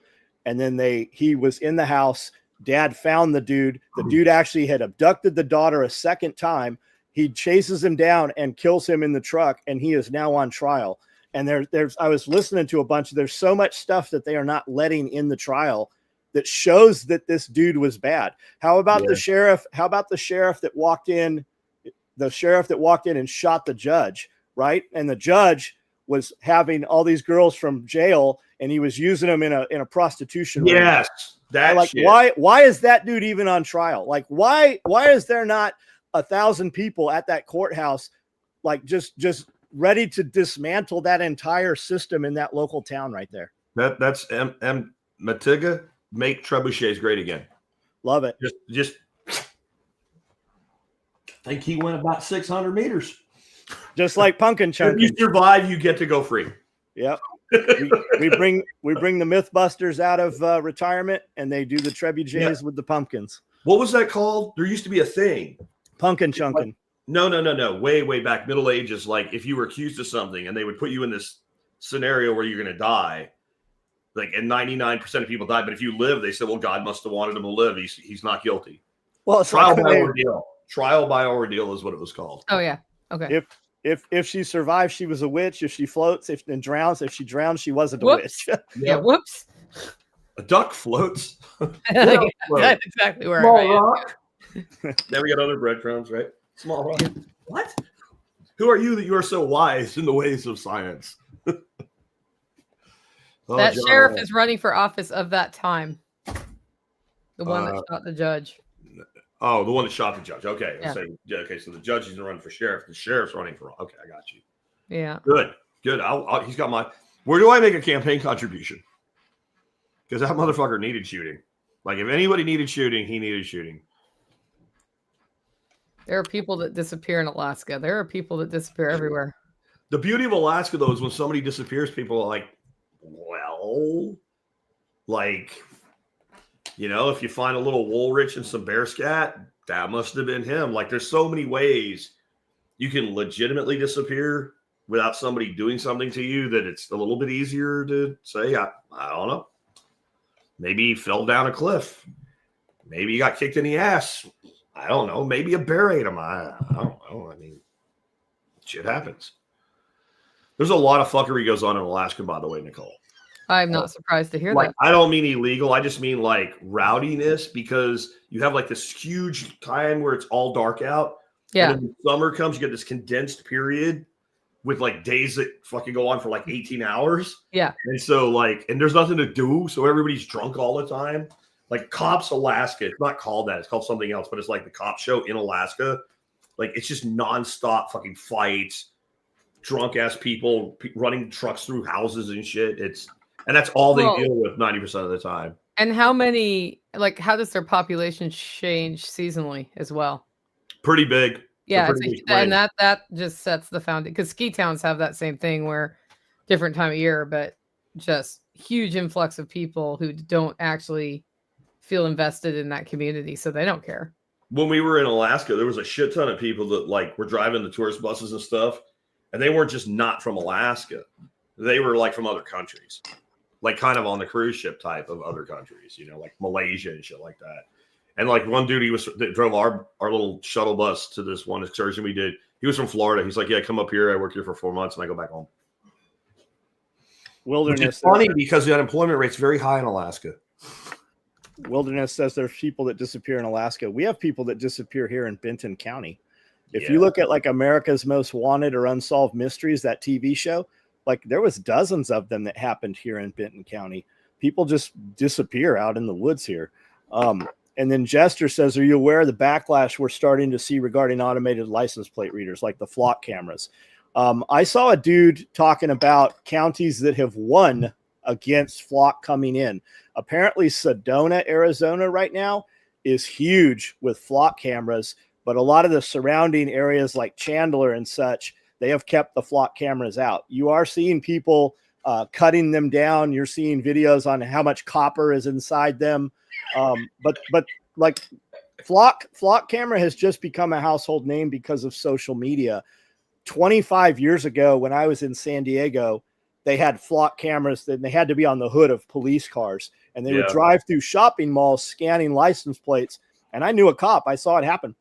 And then he was in the house. Dad found the dude. The dude actually had abducted the daughter a second time. He chases him down and kills him in the truck. And he is now on trial. And I was listening to there's so much stuff that they are not letting in the trial that shows that this dude was bad. How about the sheriff? How about the sheriff that walked in? The sheriff that walked in and shot the judge, right? And the judge was having all these girls from jail, and he was using them in a prostitution ring. Yes, that like shit. Why is that dude even on trial? Like why is there not 1,000 people at that courthouse, like just ready to dismantle that entire system in that local town right there? That's Matiga, make trebuchets great again. Love it. Just I think he went about 600 meters. Just like Pumpkin Chunkin. If you survive, you get to go free. Yep. we bring the Mythbusters out of retirement, and they do the trebuchets with the pumpkins. What was that called? There used to be a thing. Pumpkin Chunkin. No. Way back, Middle Ages. Like, if you were accused of something, and they would put you in this scenario where you're going to die, like, and 99% of people died. But if you live, they said, well, God must have wanted him to live. He's not guilty. Well, it's trial by ordeal. Trial by ordeal is what it was called. Oh yeah. Okay. If she survives, she was a witch. If she floats, and drowns, if she drowns, she wasn't a witch. Yeah. Whoops. A duck floats. That's exactly where Small rock. Then we got other breadcrumbs, right? Small rock. What? Who are you that you are so wise in the ways of science? That sheriff is running for office of that time. The one that shot the judge. Oh, the one that shot the judge. Okay. Yeah. Okay, so the judge isn't running for sheriff. The sheriff's running for. Okay, I got you. Yeah. Good. He's got my. Where do I make a campaign contribution? Because that motherfucker needed shooting. Like, if anybody needed shooting, he needed shooting. There are people that disappear in Alaska. There are people that disappear everywhere. The beauty of Alaska, though, is when somebody disappears, people are like, well, like, you know, if you find a little Woolrich and some bear scat, that must have been him. Like, there's so many ways you can legitimately disappear without somebody doing something to you that it's a little bit easier to say, I don't know. Maybe he fell down a cliff. Maybe he got kicked in the ass. I don't know. Maybe a bear ate him. I don't know. I mean, shit happens. There's a lot of fuckery goes on in Alaska, by the way, Nicole. I'm not surprised to hear like, that. I don't mean illegal. I just mean like rowdiness, because you have like this huge time where it's all dark out. Yeah. And then when summer comes, you get this condensed period with like days that fucking go on for like 18 hours. Yeah. And so like, and there's nothing to do. So everybody's drunk all the time. Like Cops Alaska, it's not called that. It's called something else, but it's like the cop show in Alaska. Like, it's just nonstop fucking fights, drunk ass people running trucks through houses and shit. And that's all they deal with 90% of the time. And how does their population change seasonally as well? Pretty big. Yeah, and that just sets the foundation, because ski towns have that same thing where different time of year, but just huge influx of people who don't actually feel invested in that community, so they don't care. When we were in Alaska, there was a shit ton of people that like were driving the tourist buses and stuff, and they weren't just not from Alaska. They were like from other countries, like kind of on the cruise ship type of other countries, you know, like Malaysia and shit like that. And like one dude, that drove our little shuttle bus to this one excursion we did. He was from Florida. He's like, yeah, come up here. I work here for 4 months and I go back home. Wilderness. It's funny because the unemployment rate's very high in Alaska. Wilderness says there's people that disappear in Alaska. We have people that disappear here in Benton County. If you look at like America's Most Wanted or Unsolved Mysteries, that TV show, like there was dozens of them that happened here in Benton County. People just disappear out in the woods here. And then Jester says, are you aware of the backlash we're starting to see regarding automated license plate readers like the flock cameras? I saw a dude talking about counties that have won against flock coming in. Apparently Sedona, Arizona right now is huge with flock cameras, but a lot of the surrounding areas like Chandler and such, they have kept the flock cameras out. You are seeing people cutting them down. You're seeing videos on how much copper is inside them. But like flock camera has just become a household name because of social media. 25 years ago, when I was in San Diego, they had flock cameras that they had to be on the hood of police cars, and they would drive through shopping malls scanning license plates. And I knew a cop. I saw it happen.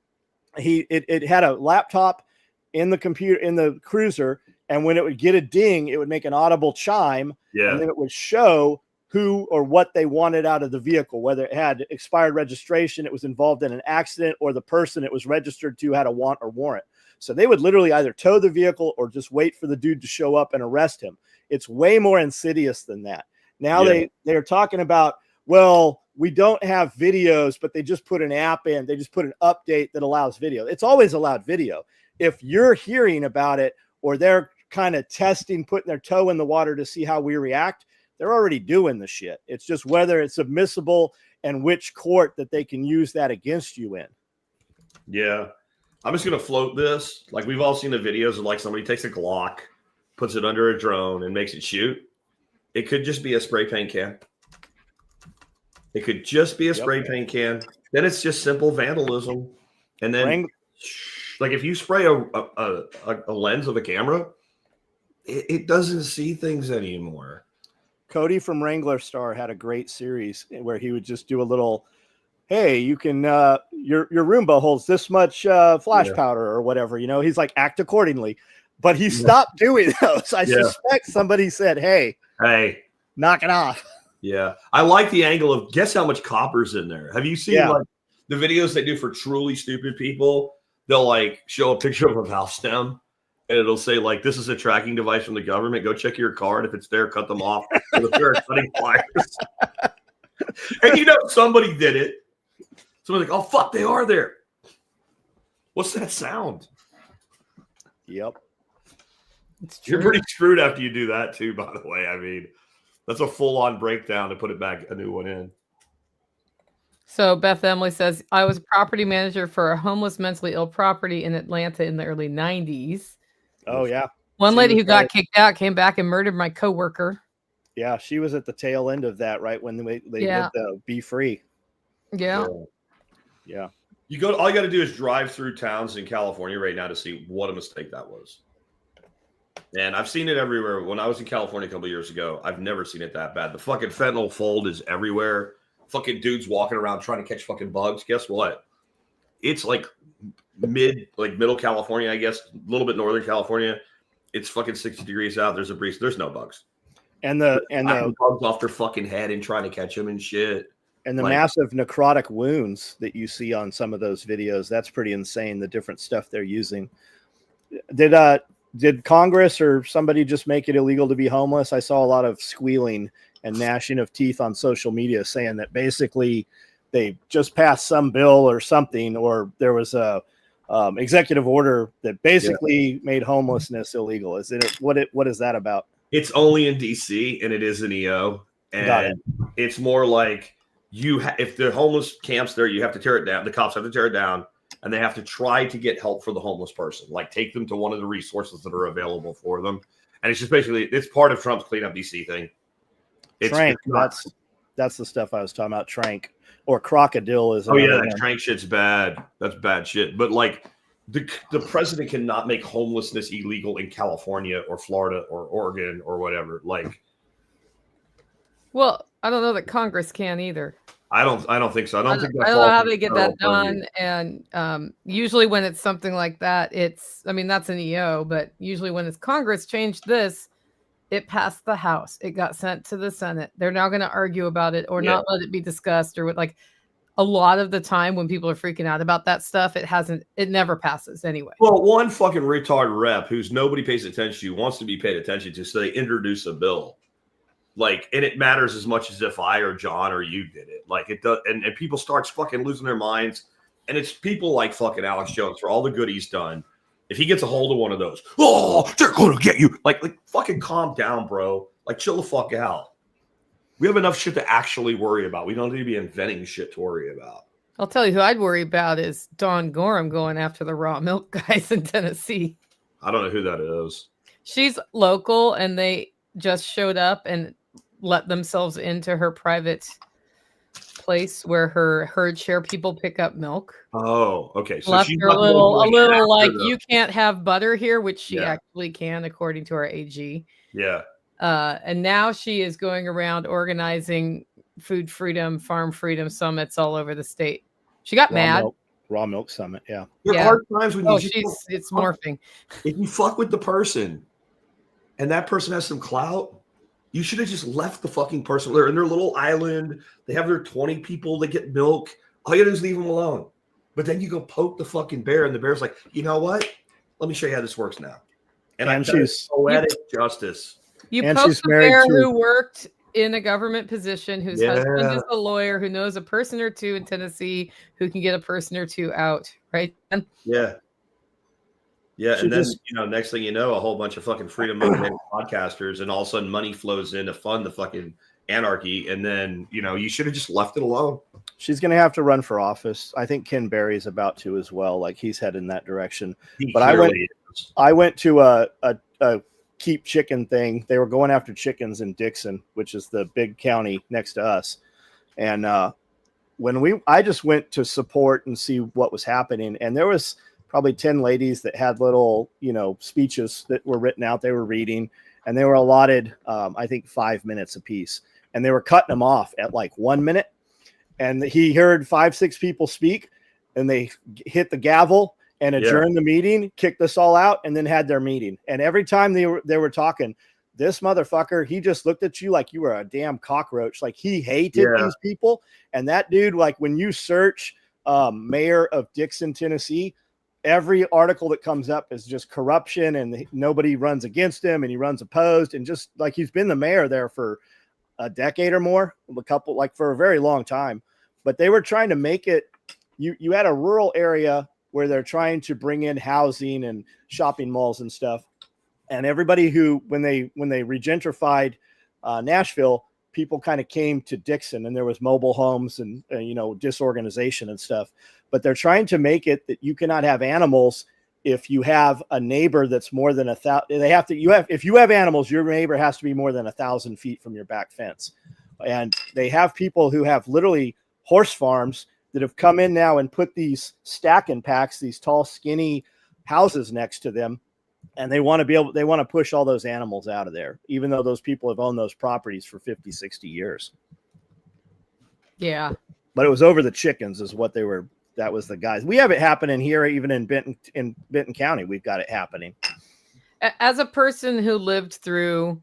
It had a laptop in the computer in the cruiser, and when it would get a ding, it would make an audible chime, and then it would show who or what they wanted out of the vehicle, whether it had expired registration, it was involved in an accident, or the person it was registered to had a want or warrant. So they would literally either tow the vehicle or just wait for the dude to show up and arrest him. It's way more insidious than that. Now they're talking about, well, we don't have videos, but they just put an app in. They just put an update that allows video. It's always allowed video. If you're hearing about it, or they're kind of testing, putting their toe in the water to see how we react, they're already doing the shit. It's just whether it's admissible and which court that they can use that against you in. Yeah. I'm just going to float this. Like, we've all seen the videos of like somebody takes a Glock, puts it under a drone and makes it shoot. It could just be a spray paint can. It could just be a spray paint can. Then it's just simple vandalism. And then like if you spray a lens of a camera, it doesn't see things anymore. Cody from Wrangler Star had a great series where he would just do a little, hey, you can, your Roomba holds this much flash powder or whatever, you know, he's like, act accordingly. But he stopped doing those. I suspect somebody said, hey, knock it off. Yeah. I like the angle of guess how much copper's in there. Have you seen like the videos they do for truly stupid people? They'll like show a picture of a valve stem and it'll say like, this is a tracking device from the government. Go check your car. And if it's there, cut them off with a pair of cutting pliers. And you know, somebody did it. Somebody's like, oh, fuck, they are there. What's that sound? Yep. You're pretty screwed after you do that too, by the way. I mean, that's a full-on breakdown to put it back, a new one in. So Beth Emily says, I was a property manager for a homeless, mentally ill property in Atlanta in the early 90s. Oh, yeah. One lady who got kicked out came back and murdered my coworker. Yeah, she was at the tail end of that, right when they did the Be Free. Yeah. Yeah. All you got to do is drive through towns in California right now to see what a mistake that was. And I've seen it everywhere. When I was in California a couple of years ago, I've never seen it that bad. The fucking fentanyl fold is everywhere. Fucking dudes walking around trying to catch fucking bugs. Guess what? It's like middle California, I guess, a little bit northern California. It's fucking 60 degrees out. There's a breeze. There's no bugs. And the bugs off their fucking head and trying to catch them and shit. And the massive necrotic wounds that you see on some of those videos, that's pretty insane, the different stuff they're using. Did Congress or somebody just make it illegal to be homeless? I saw a lot of squealing and gnashing of teeth on social media saying that basically they just passed some bill or something, or there was a executive order that basically made homelessness illegal. What is that about? It's only in DC and it is an EO. And it's more like if the homeless camps there, you have to tear it down. The cops have to tear it down, and they have to try to get help for the homeless person, like take them to one of the resources that are available for them. And it's just basically, it's part of Trump's Clean Up DC thing. Trank, that's the stuff I was talking about. Trank or crocodile is. Oh yeah, that trank shit's bad. That's bad shit. But like the president cannot make homelessness illegal in California or Florida or Oregon or whatever. Like, well, I don't know that Congress can either. I don't think so. I don't know how they get that done. And usually when it's something like that, that's an EO, but usually when it's Congress changed this, it passed the House. It got sent to the Senate. They're now going to argue about it or not let it be discussed, or like a lot of the time when people are freaking out about that stuff, it never passes anyway. Well, one fucking retard rep who's nobody pays attention to wants to be paid attention to, so they introduce a bill. Like, and it matters as much as if I or John or you did it. Like it does, and people start fucking losing their minds. And it's people like fucking Alex Jones for all the good he's done. If he gets a hold of one of those, they're gonna get you. Like fucking calm down, bro. Like chill the fuck out. We have enough shit to actually worry about. We don't need to be inventing shit to worry about. I'll tell you who I'd worry about is Dawn Gorham going after the raw milk guys in Tennessee. I don't know who that is. She's local, and they just showed up and let themselves into her private place where her herd share people pick up milk. Oh, okay. So left she's her a little like you can't have butter here, which she actually can, according to our AG. Yeah. And now she is going around organizing food freedom, farm freedom summits all over the state. She got mad. Raw milk summit. Yeah. There are times when it's morphing. If you fuck with the person and that person has some clout, you should have just left the fucking person. They're in their little island. They have their 20 people that get milk. All you gotta do is leave them alone. But then you go poke the fucking bear, and the bear's like, you know what? Let me show you how this works now. And she's poetic justice. You poke the bear who worked in a government position, whose husband is a lawyer, who knows a person or two in Tennessee, who can get a person or two out, right? Yeah. Yeah, and then next thing you know, a whole bunch of fucking freedom movement podcasters, and all of a sudden money flows in to fund the fucking anarchy, and then you should have just left it alone. She's gonna have to run for office. I think Ken Berry's about to as well. Like he's heading that direction. But I went to a keep chicken thing. They were going after chickens in Dixon, which is the big county next to us, and I just went to support and see what was happening, and there was probably 10 ladies that had little, speeches that were written out. They were reading, and they were allotted, I think 5 minutes apiece, and they were cutting them off at like 1 minute. And he heard 5-6 people speak, and they hit the gavel and adjourned the meeting, kicked us all out, and then had their meeting. And every time they were talking, this motherfucker, he just looked at you like you were a damn cockroach. Like he hated these people. And that dude, like when you search mayor of Dixon, Tennessee, every article that comes up is just corruption, and nobody runs against him, and he runs opposed, and just like he's been the mayor there for a decade or more, for a very long time. But they were trying to make it, you had a rural area where they're trying to bring in housing and shopping malls and stuff. And everybody when they regentrified Nashville, people kind of came to Dixon, and there was mobile homes and disorganization and stuff. But they're trying to make it that you cannot have animals if you have a neighbor that's more than 1,000, if you have animals, your neighbor has to be more than 1,000 feet from your back fence. And they have people who have literally horse farms that have come in now and put these stacking packs, these tall, skinny houses next to them. And they want to push all those animals out of there, even though those people have owned those properties for 50, 60 years. Yeah. But it was over the chickens is what they were. That was the guys. We have it happening here, even in Benton County. We've got it happening. As a person who lived through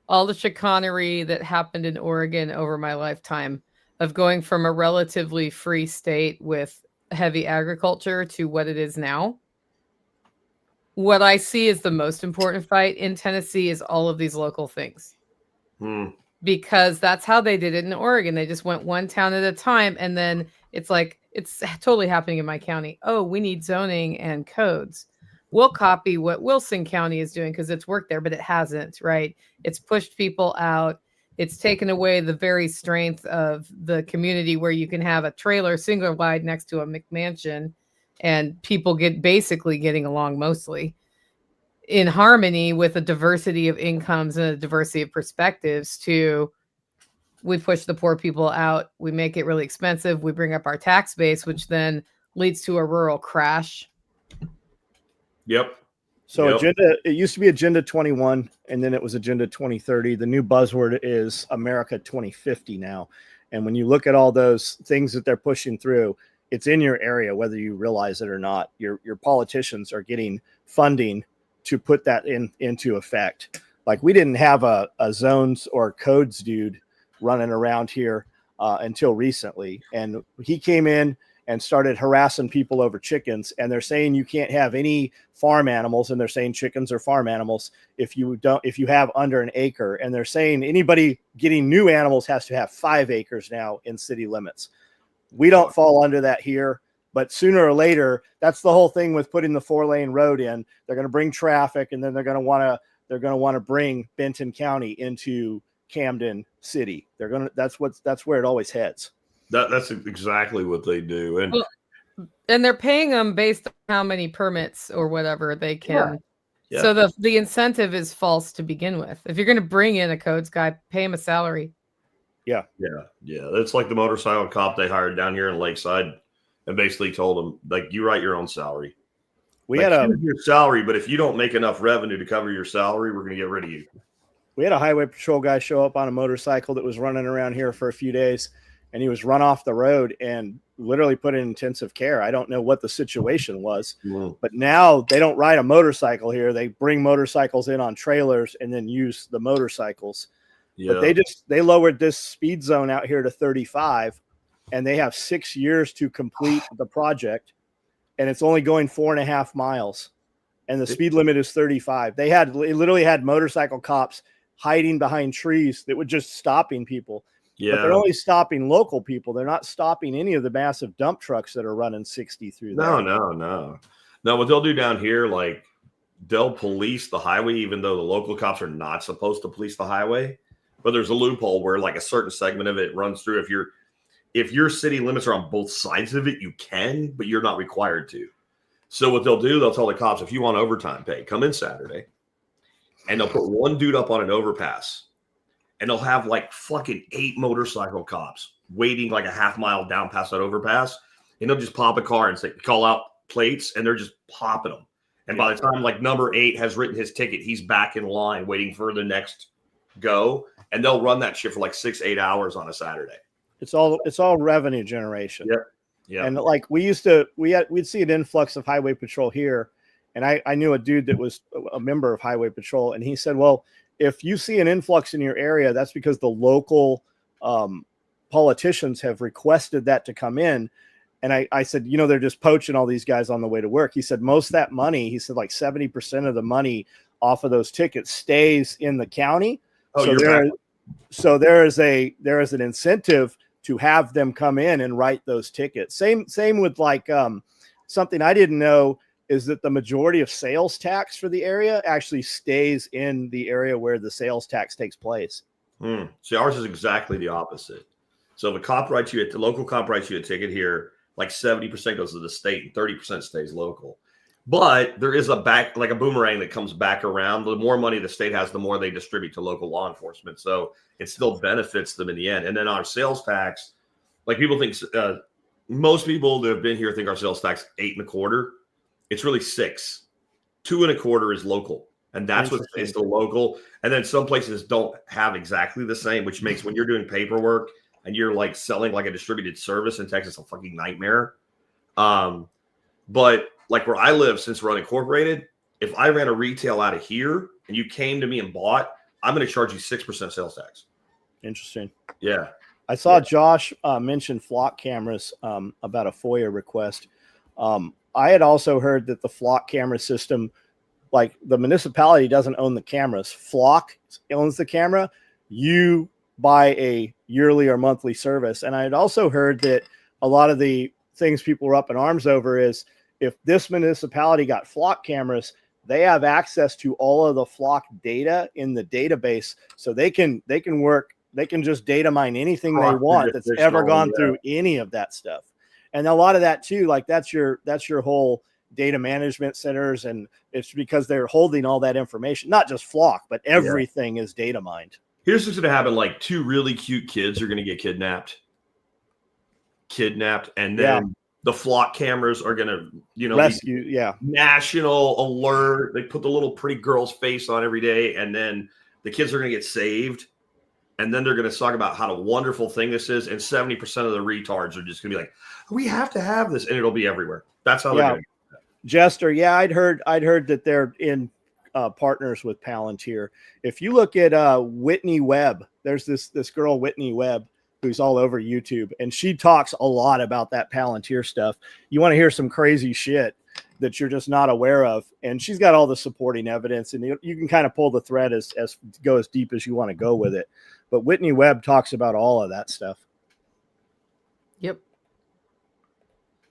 all the chicanery that happened in Oregon over my lifetime of going from a relatively free state with heavy agriculture to what it is now, what I see is the most important fight in Tennessee is all of these local things. Because that's how they did it in Oregon. They just went one town at a time. And then it's like, it's totally happening in my county. Oh, we need zoning and codes. We'll copy what Wilson County is doing because it's worked there, but it hasn't, right? It's pushed people out. It's taken away the very strength of the community where you can have a trailer single wide next to a McMansion and people basically getting along mostly in harmony with a diversity of incomes and a diversity of perspectives. We push the poor people out. We make it really expensive. We bring up our tax base, which then leads to a rural crash. Yep. So it used to be Agenda 21, and then it was Agenda 2030. The new buzzword is America 2050 now. And when you look at all those things that they're pushing through, it's in your area, whether you realize it or not. Your politicians are getting funding to put that into effect. Like we didn't have a zones or codes dude running around here until recently. And he came in and started harassing people over chickens. And they're saying you can't have any farm animals. And they're saying chickens are farm animals if you have under an acre. And they're saying anybody getting new animals has to have 5 acres now in city limits. We don't fall under that here. But sooner or later, that's the whole thing with putting the 4-lane road in. They're going to bring traffic, and then they're going to want to bring Benton County into Camden City. That's where it always heads. That's exactly what they do, and they're paying them based on how many permits or whatever they can. Yeah. So the incentive is false to begin with. If you're going to bring in a codes guy, pay him a salary. Yeah. It's like the motorcycle cop they hired down here in Lakeside. And basically told them, like, you write your own salary. We had your salary, but if you don't make enough revenue to cover your salary, we're going to get rid of you. We had a highway patrol guy show up on a motorcycle that was running around here for a few days, and he was run off the road and literally put in intensive care. I don't know what the situation was, but now they don't ride a motorcycle here. They bring motorcycles in on trailers and then use the motorcycles. Yeah. But they lowered this speed zone out here to 35. And they have 6 years to complete the project, and it's only going 4.5 miles, and the speed limit is 35. They literally had motorcycle cops hiding behind trees that were just stopping people. Yeah, but they're only stopping local people. They're not stopping any of the massive dump trucks that are running 60 through there. No. What they'll do down here, like they'll police the highway, even though the local cops are not supposed to police the highway. But there's a loophole where like a certain segment of it runs through. If your city limits are on both sides of it, you can, but you're not required to. So what they'll do, they'll tell the cops, if you want overtime pay, come in Saturday. And they'll put one dude up on an overpass. And they'll have like fucking 8 motorcycle cops waiting like a half mile down past that overpass. And they'll just pop a car and say, call out plates, and they're just popping them. And by the time like number 8 has written his ticket, he's back in line waiting for the next go. And they'll run that shit for like 6-8 hours on a Saturday. It's all revenue generation. Yeah. And like we'd see an influx of highway patrol here. And I knew a dude that was a member of highway patrol. And he said, well, if you see an influx in your area, that's because the local politicians have requested that to come in. And I said, they're just poaching all these guys on the way to work. He said, most of that money, he said like 70% of the money off of those tickets stays in the county. So there is an incentive to have them come in and write those tickets. Same with like something I didn't know is that the majority of sales tax for the area actually stays in the area where the sales tax takes place. See, ours is exactly the opposite. So if the local cop writes you a ticket here, like 70% goes to the state and 30% stays local. But there is a boomerang that comes back around. The more money the state has, the more they distribute to local law enforcement. So it still benefits them in the end. And then our sales tax, like people think, most people that have been here think our sales tax 8.25. It's really 6. 2.25 is local. And that's what stays the local. And then some places don't have exactly the same, which makes when you're doing paperwork and you're like selling like a distributed service in Texas a fucking nightmare. But like where I live, since we're unincorporated, if I ran a retail out of here and you came to me and bought, I'm going to charge you 6% sales tax. Interesting. Yeah. I saw Josh mention flock cameras about a FOIA request. I had also heard that the flock camera system, like the municipality doesn't own the cameras. Flock owns the camera. You buy a yearly or monthly service. And I had also heard that a lot of the things people were up in arms over is if this municipality got flock cameras, they have access to all of the flock data in the database. So they can just data mine anything they want that's ever gone through any of that stuff. And a lot of that too, like that's your whole data management centers. And it's because they're holding all that information, not just flock, but everything is data mined. Here's what's going to happen. Like 2 really cute kids are going to get kidnapped. And then the flock cameras are going to, rescue. National alert. They put the little pretty girl's face on every day. And then the kids are going to get saved. And then they're going to talk about how a wonderful thing this is. And 70% of the retards are just going to be like, we have to have this. And it'll be everywhere. That's how they're going to do that. Jester. Yeah, I'd heard that they're in partners with Palantir. If you look at Whitney Webb, there's this girl, Whitney Webb, who's all over YouTube. And she talks a lot about that Palantir stuff. You want to hear some crazy shit that you're just not aware of. And she's got all the supporting evidence. And you can kind of pull the thread as go as deep as you want to go with it. But Whitney Webb talks about all of that stuff. Yep.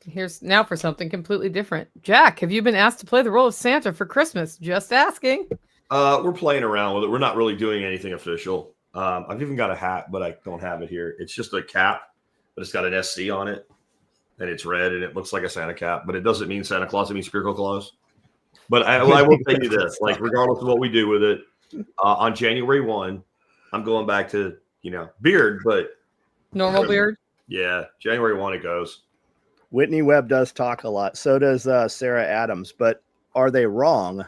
Here's now for something completely different. Jack, have you been asked to play the role of Santa for Christmas? Just asking. We're playing around with it. We're not really doing anything official. I've even got a hat, but I don't have it here. It's just a cap, but it's got an SC on it, and it's red, and it looks like a Santa cap, but it doesn't mean Santa Claus. It means Spiritual Claus. But I will tell you this, like, regardless of what we do with it, on January 1, I'm going back to, beard, but normal beard. Yeah. January 1, it goes. Whitney Webb does talk a lot. So does Sarah Adams, but are they wrong?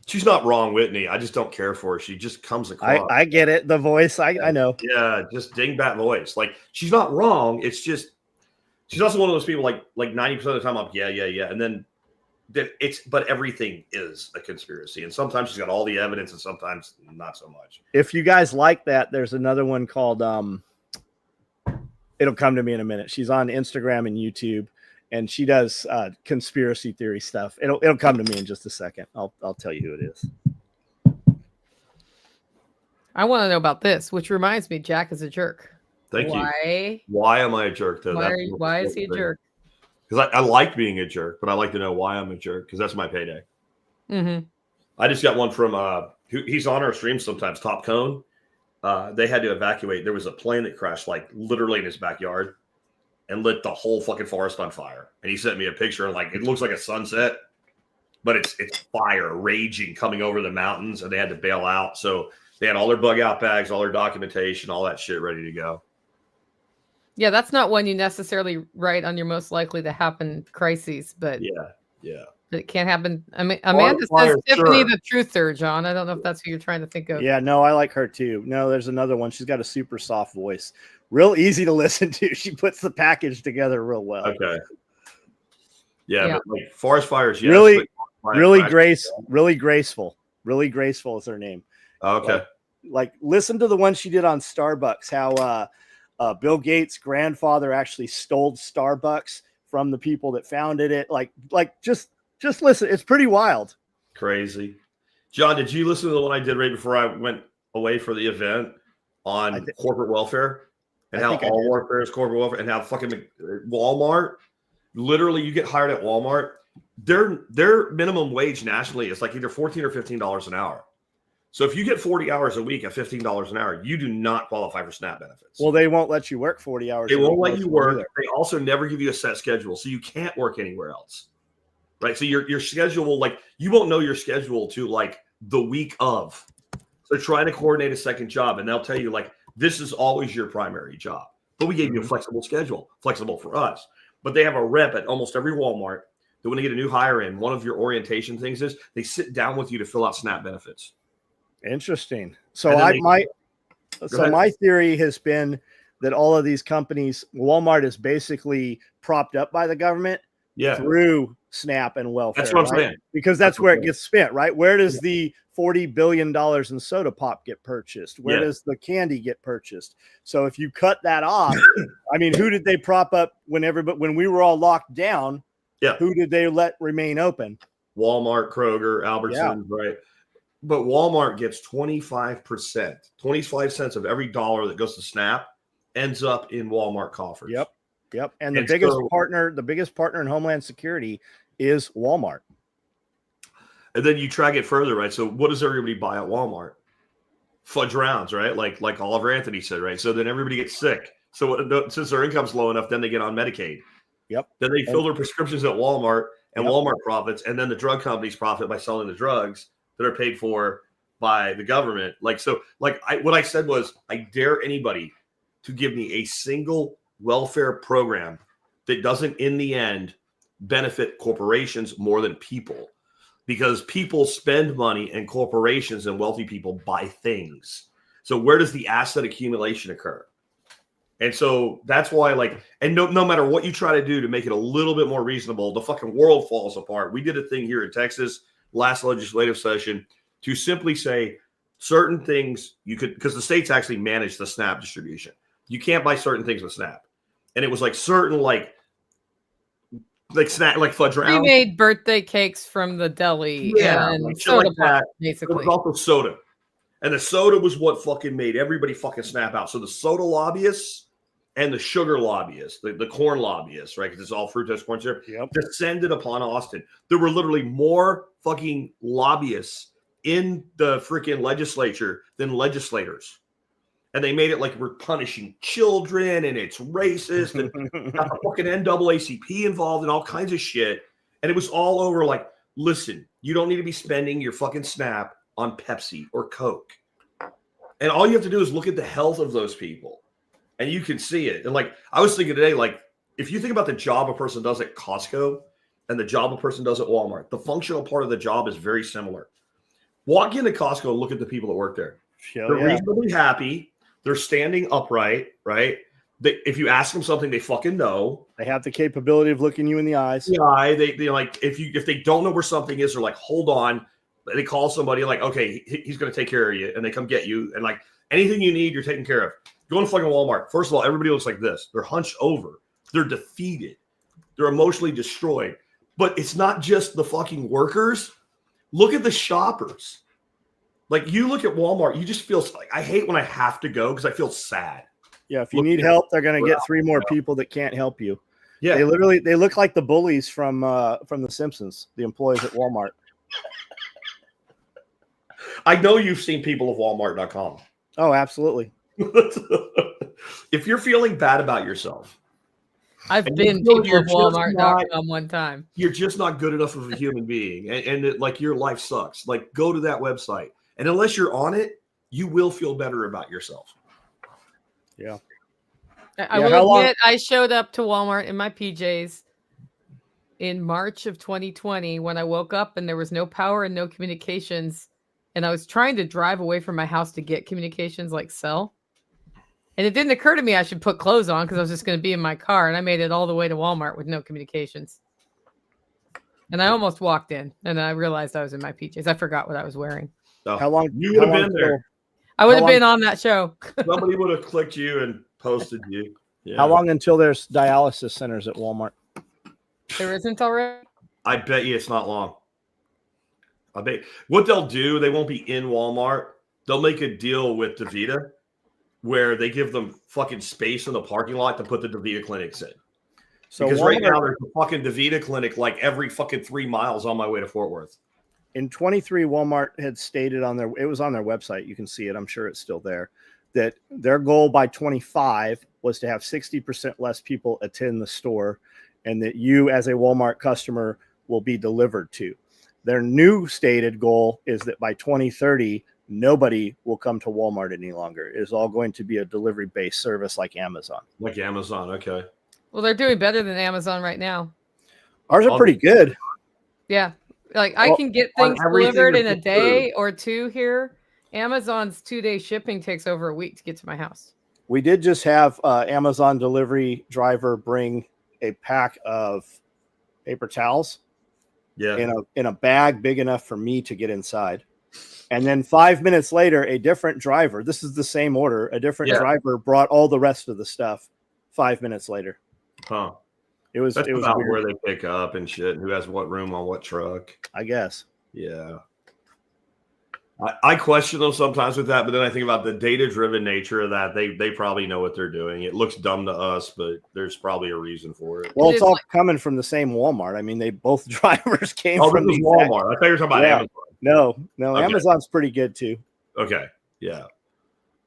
She's not wrong, Whitney. I just don't care for her. She just comes across. I get it. The voice. I know. Yeah. Just dingbat voice. Like, she's not wrong. It's just, she's also one of those people like 90% of the time I'm yeah. And then but everything is a conspiracy. And sometimes she's got all the evidence and sometimes not so much. If you guys like that, there's another one called, it'll come to me in a minute. She's on Instagram and YouTube and she does conspiracy theory stuff. It'll come to me in just a second. I'll tell you who it is. I want to know about this, which reminds me, Jack is a jerk. Thank you. Why am I a jerk though? Why is he a jerk? Because I like being a jerk, but I like to know why I'm a jerk because that's my payday. Mm-hmm. I just got one from he's on our stream sometimes, Top Cone. They had to evacuate. There was a plane that crashed like literally in his backyard and lit the whole fucking forest on fire. And he sent me a picture and like it looks like a sunset, but it's fire raging coming over the mountains, and they had to bail out. So they had all their bug out bags, all their documentation, all that shit ready to go. Yeah, that's not one you necessarily write on your most likely to happen crises, but yeah, it can't happen. I mean, Amanda says Tiffany the truther, John. I don't know if that's who you're trying to think of. Yeah, no, I like her too. No, there's another one. She's got a super soft voice, real easy to listen to. She puts the package together real well. Okay. Yeah. But like forest fires, yes, really graceful. Really graceful is her name. Okay. Like listen to the one she did on Starbucks. How Bill Gates' grandfather actually stole Starbucks from the people that founded it. Like just listen. It's pretty wild. Crazy. John, did you listen to the one I did right before I went away for the event on corporate welfare and how all warfare is corporate welfare and how fucking Walmart, literally you get hired at Walmart. Their minimum wage nationally is like either $14 or $15 an hour. So if you get 40 hours a week at $15 an hour, you do not qualify for SNAP benefits. Well, they won't let you work 40 hours. They won't let you work. They also never give you a set schedule, so you can't work anywhere else. right? So your schedule, like you won't know your schedule to like the week of. So try to coordinate a second job, and they'll tell you like this is always your primary job. But we gave you a flexible schedule, flexible for us. But they have a rep at almost every Walmart that when they get a new hire in, one of your orientation things is they sit down with you to fill out SNAP benefits. Interesting. So my theory has been that all of these companies, Walmart is basically propped up by the government through SNAP and welfare. That's what I'm saying. Because that's where it gets spent, right? Where does the $40 billion in soda pop get purchased? Where does the candy get purchased? So if you cut that off, I mean, who did they prop up when we were all locked down? Yeah. Who did they let remain open? Walmart, Kroger, Albertsons, right? But Walmart gets 25%, 25 cents of every dollar that goes to SNAP ends up in Walmart coffers. Yep. And the biggest partner in Homeland Security is Walmart. And then you track it further, right? So what does everybody buy at Walmart? Fudge rounds, right? Like Oliver Anthony said, right? So then everybody gets sick. So since their income's low enough, then they get on Medicaid. Yep. Then they fill their prescriptions at Walmart, and Walmart profits, and then the drug companies profit by selling the drugs that are paid for by the government. What I said was, I dare anybody to give me a single welfare program that doesn't, in the end, benefit corporations more than people, because people spend money and corporations and wealthy people buy things. So where does the asset accumulation occur? And so that's why, no matter what you try to do to make it a little bit more reasonable, the fucking world falls apart. We did a thing here in Texas last legislative session to simply say certain things you could, because the states actually manage the SNAP distribution. You can't buy certain things with SNAP. And it was like certain like snack, like fudge rounds. We made birthday cakes from the deli and like soda like that. pop, basically. It was also soda. And the soda was what fucking made everybody fucking snap out. So the soda lobbyists and the sugar lobbyists, the corn lobbyists, right? Because it's all fructose corn syrup, descended upon Austin. There were literally more fucking lobbyists in the freaking legislature than legislators. And they made it like we're punishing children and it's racist and got the fucking NAACP involved and all kinds of shit. And it was all over like, listen, you don't need to be spending your fucking SNAP on Pepsi or Coke. And all you have to do is look at the health of those people and you can see it. And like, I was thinking today, like, if you think about the job a person does at Costco and the job a person does at Walmart, the functional part of the job is very similar. Walk into Costco and look at the people that work there. They're reasonably happy. They're standing upright, right? If you ask them something, they fucking know. They have the capability of looking you in the eyes. They like, if they don't know where something is, they're like, hold on. They call somebody like, okay, he's going to take care of you. And they come get you. And like anything you need, you're taken care of. Go to fucking Walmart. First of all, everybody looks like this. They're hunched over. They're defeated. They're emotionally destroyed. But it's not just the fucking workers. Look at the shoppers. Like you look at Walmart, you just feel like, I hate when I have to go because I feel sad. Yeah, if you need help, they're going to get 3 more people that can't help you. Yeah, they look like the bullies from The Simpsons, the employees at Walmart. I know you've seen people of Walmart.com. Oh, absolutely. If you're feeling bad about yourself, I've been people of Walmart.com one time. You're just not good enough of a human being, and like your life sucks. Like go to that website, and unless you're on it, you will feel better about yourself. Yeah. I will admit, I showed up to Walmart in my PJs in March of 2020 when I woke up and there was no power and no communications. And I was trying to drive away from my house to get communications like cell. And it didn't occur to me I should put clothes on because I was just going to be in my car. And I made it all the way to Walmart with no communications. And I almost walked in and I realized I was in my PJs. I forgot what I was wearing. How long you would have been there? I would have been on that show. Somebody would have clicked you and posted you. Yeah. How long until there's dialysis centers at Walmart? There isn't already? I bet you it's not long. I bet what they'll do, they won't be in Walmart. They'll make a deal with DaVita where they give them fucking space in the parking lot to put the DaVita clinics in. So because right now there's a fucking DaVita clinic like every fucking 3 miles on my way to Fort Worth. In 23, Walmart had stated it was on their website. You can see it. I'm sure it's still there. That their goal by 25 was to have 60% less people attend the store, and that you as a Walmart customer will be delivered to. Their new stated goal is that by 2030, nobody will come to Walmart any longer. It is all going to be a delivery-based service like Amazon. Like Amazon, okay. Well, they're doing better than Amazon right now. Ours are pretty good. Yeah. Like I can get things delivered in a day or two here. Amazon's 2-day shipping takes over a week to get to my house. We did just have Amazon delivery driver bring a pack of paper towels in a bag big enough for me to get inside. And then 5 minutes later, a different driver, this is the same order, a different driver brought all the rest of the stuff 5 minutes later. Huh. That's about weird. Where they pick up and shit, and who has what room on what truck. I guess. Yeah. I question them sometimes with that, but then I think about the data-driven nature of that. They probably know what they're doing. It looks dumb to us, but there's probably a reason for it. Well, it's all coming from the same Walmart. I mean, both drivers came from the Walmart. I thought you were talking about Amazon. No, okay. Amazon's pretty good too. Okay, yeah.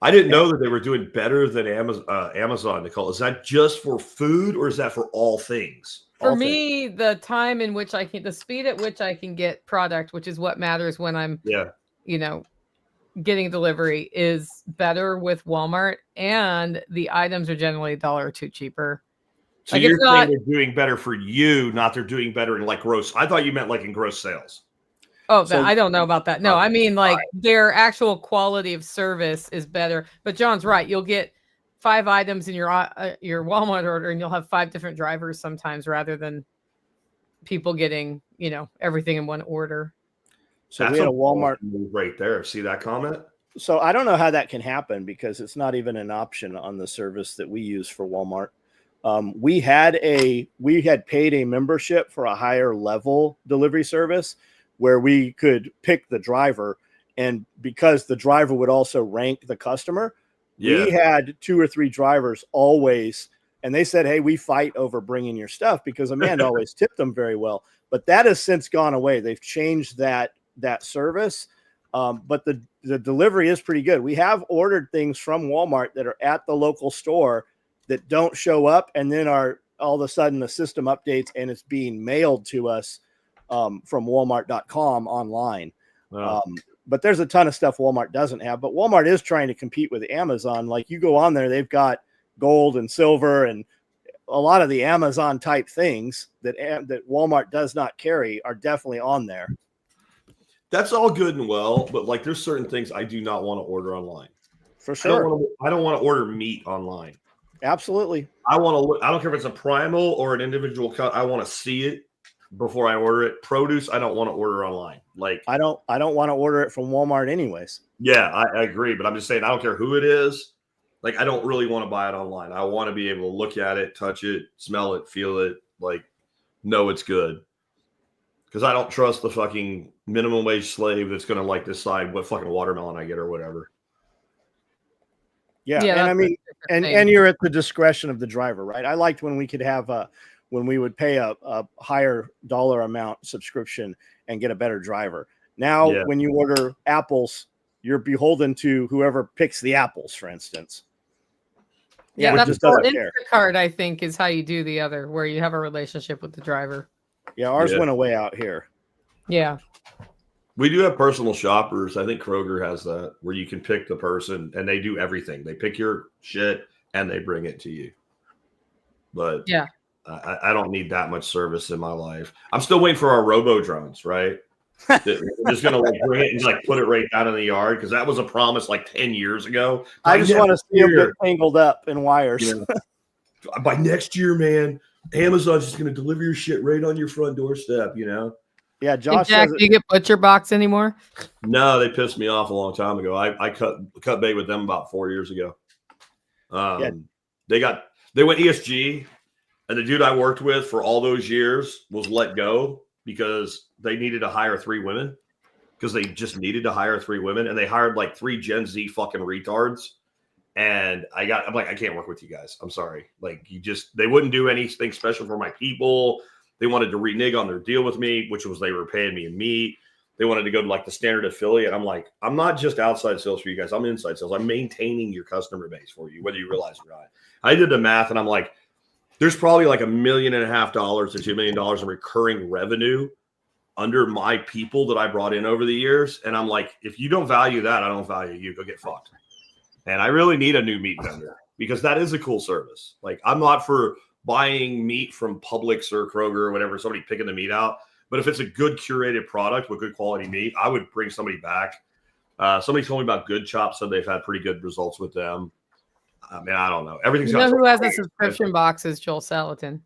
I didn't know that they were doing better than Amazon, Nicole. Is that just for food, or is that for all things? For me, the time in which the speed at which I can get product, which is what matters when I'm getting delivery, is better with Walmart, and the items are generally $1 or $2 cheaper. So you're saying they're doing better for you, not they're doing better in like gross. I thought you meant like in gross sales. Oh, I don't know about that. No, I mean like their actual quality of service is better. But John's right. You'll get 5 items in your Walmart order, and you'll have 5 different drivers sometimes, rather than people getting everything in one order. So we had a Walmart move right there. See that comment? So I don't know how that can happen, because it's not even an option on the service that we use for Walmart. We had paid a membership for a higher level delivery service where we could pick the driver, and because the driver would also rank the customer, we had 2 or 3 drivers always, and they said, hey, we fight over bringing your stuff, because Amanda always tipped them very well. But that has since gone away. They've changed that service. But the delivery is pretty good. We have ordered things from Walmart that are at the local store that don't show up, and then are all of a sudden the system updates and it's being mailed to us from Walmart.com online. Wow. But there's a ton of stuff Walmart doesn't have. But Walmart is trying to compete with Amazon. Like, you go on there, they've got gold and silver and a lot of the Amazon type things that Walmart does not carry are definitely on there. That's all good and well, but like there's certain things I do not want to order online. For sure. I don't want to order meat online. Absolutely. I want to look. I don't care if it's a primal or an individual cut. I want to see it before I order it. Produce, I don't want to order online. Like I don't want to order it from Walmart anyways. Yeah, I agree, but I'm just saying I don't care who it is. Like, I don't really want to buy it online. I want to be able to look at it, touch it, smell it, feel it, like know it's good. Because I don't trust the fucking minimum wage slave that's going to like decide what fucking watermelon I get or whatever. Yeah, and I mean, and you're at the discretion of the driver, right? I liked when we could have when we would pay a higher dollar amount subscription and get a better driver. Now, when you order apples, you're beholden to whoever picks the apples, for instance. Yeah, that's Instacart, I think, is how you do the other, where you have a relationship with the driver. Yeah, ours went away out here. Yeah. We do have personal shoppers. I think Kroger has that, where you can pick the person and they do everything. They pick your shit and they bring it to you. But yeah, I don't need that much service in my life. I'm still waiting for our robo drones, right? We're just gonna like bring it and like put it right down in the yard, because that was a promise like 10 years ago. I just want to see them get tangled up in wires. You know, by next year, man, Amazon's just gonna deliver your shit right on your front doorstep. You know? Yeah, Josh. Jack, do you get Butcher Box anymore? No, they pissed me off a long time ago. I cut bait with them about 4 years ago. They went ESG, and the dude I worked with for all those years was let go because they needed to hire 3 women, because they just needed to hire 3 women, and they hired like 3 Gen Z fucking retards. And I'm like, I can't work with you guys. I'm sorry. Like, they wouldn't do anything special for my people. They wanted to renege on their deal with me, which was they were paying me in meat. They wanted to go to like the standard affiliate. I'm like, I'm not just outside sales for you guys. I'm inside sales. I'm maintaining your customer base for you, whether you realize it or not. I did the math, and I'm like, there's probably like $1.5 million to $2 million in recurring revenue under my people that I brought in over the years. And I'm like, if you don't value that, I don't value you. Go get fucked. And I really need a new meat vendor because that is a cool service. Like, I'm not for buying meat from Publix or Kroger or whatever, somebody picking the meat out. But if it's a good curated product with good quality meat, I would bring somebody back. Somebody told me about Good Chop, said they've had pretty good results with them. I mean, I don't know. Everything's got who has a subscription box is Joel Salatin.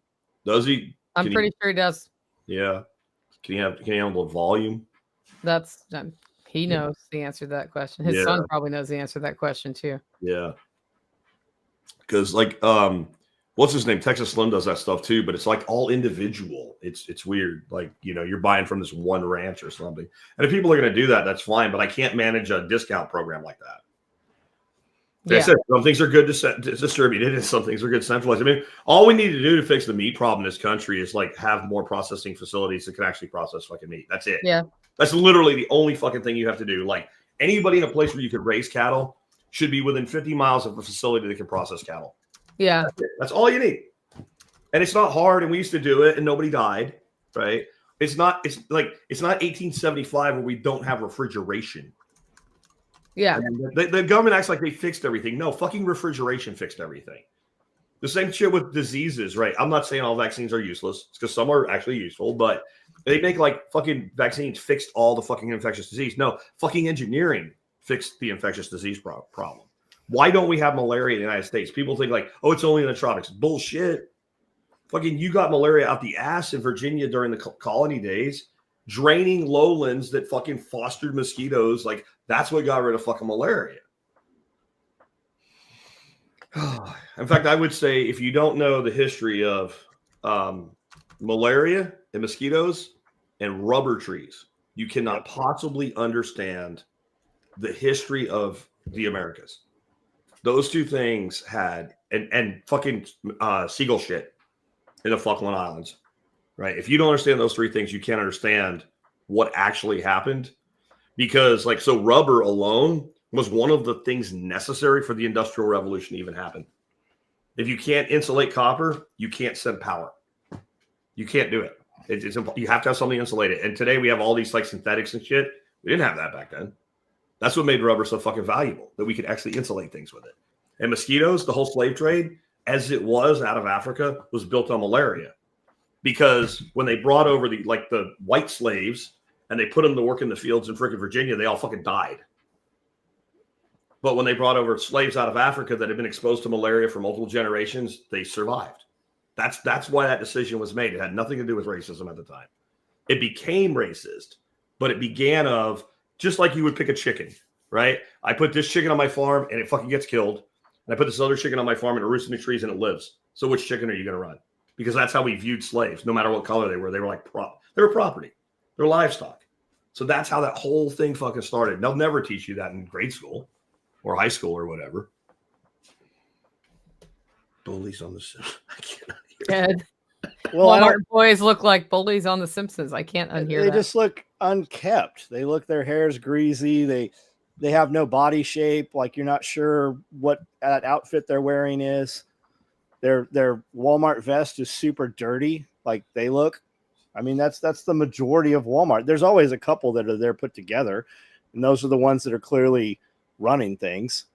Does he? I'm pretty sure he does. Yeah. Can he handle the volume? That's he knows the answer to that question. His son probably knows the answer to that question too. Yeah. Because like what's his name? Texas Slim does that stuff too, but it's like all individual. It's weird. Like, you're buying from this one ranch or something. And if people are going to do that, that's fine. But I can't manage a discount program like that. Like I said, some things are good distributed and some things are good centralized. I mean, all we need to do to fix the meat problem in this country is like have more processing facilities that can actually process fucking meat. That's it. Yeah. That's literally the only fucking thing you have to do. Like, anybody in a place where you could raise cattle should be within 50 miles of a facility that can process cattle. Yeah. That's all you need. And it's not hard. And we used to do it and nobody died. Right. It's not 1875 where we don't have refrigeration. Yeah. The government acts like they fixed everything. No, fucking refrigeration fixed everything. The same shit with diseases, right? I'm not saying all vaccines are useless. It's because some are actually useful, but they make like fucking vaccines fixed all the fucking infectious disease. No, fucking engineering fixed the infectious disease problem. Why don't we have malaria in the United States? People think like, oh, it's only in the tropics. Bullshit. Fucking, you got malaria out the ass in Virginia during the colony days, draining lowlands that fucking fostered mosquitoes. Like, that's what got rid of fucking malaria. In fact, I would say if you don't know the history of malaria and mosquitoes and rubber trees, you cannot possibly understand the history of the Americas. Those two things had, and fucking seagull shit in the Falkland Islands, right? If you don't understand those three things, you can't understand what actually happened. Because, like, so rubber alone was one of the things necessary for the Industrial Revolution to even happen. If you can't insulate copper, you can't send power. You can't do it. You have to have something insulated. And today we have all these like synthetics and shit. We didn't have that back then. That's what made rubber so fucking valuable, that we could actually insulate things with it. And mosquitoes, the whole slave trade, as it was out of Africa, was built on malaria. Because when they brought over the white slaves and they put them to work in the fields in frickin' Virginia, they all fucking died. But when they brought over slaves out of Africa that had been exposed to malaria for multiple generations, they survived. That's why that decision was made. It had nothing to do with racism at the time. It became racist, but it began of just like you would pick a chicken, right? I put this chicken on my farm and it fucking gets killed. And I put this other chicken on my farm and it roosts in the trees and it lives. So which chicken are you going to run? Because that's how we viewed slaves, no matter what color they were. They were like they were property. They're livestock. So that's how that whole thing fucking started. They'll never teach you that in grade school or high school or whatever. Bullies on the Simpsons. I cannot hear Ed. Well, Walmart boys look like bullies on The Simpsons. I can't unhear that. They just look unkept. They look, their hair's greasy. They have no body shape. Like, you're not sure what that outfit they're wearing is. Their Walmart vest is super dirty. Like, they look. I mean, that's the majority of Walmart. There's always a couple that are there put together, and those are the ones that are clearly running things.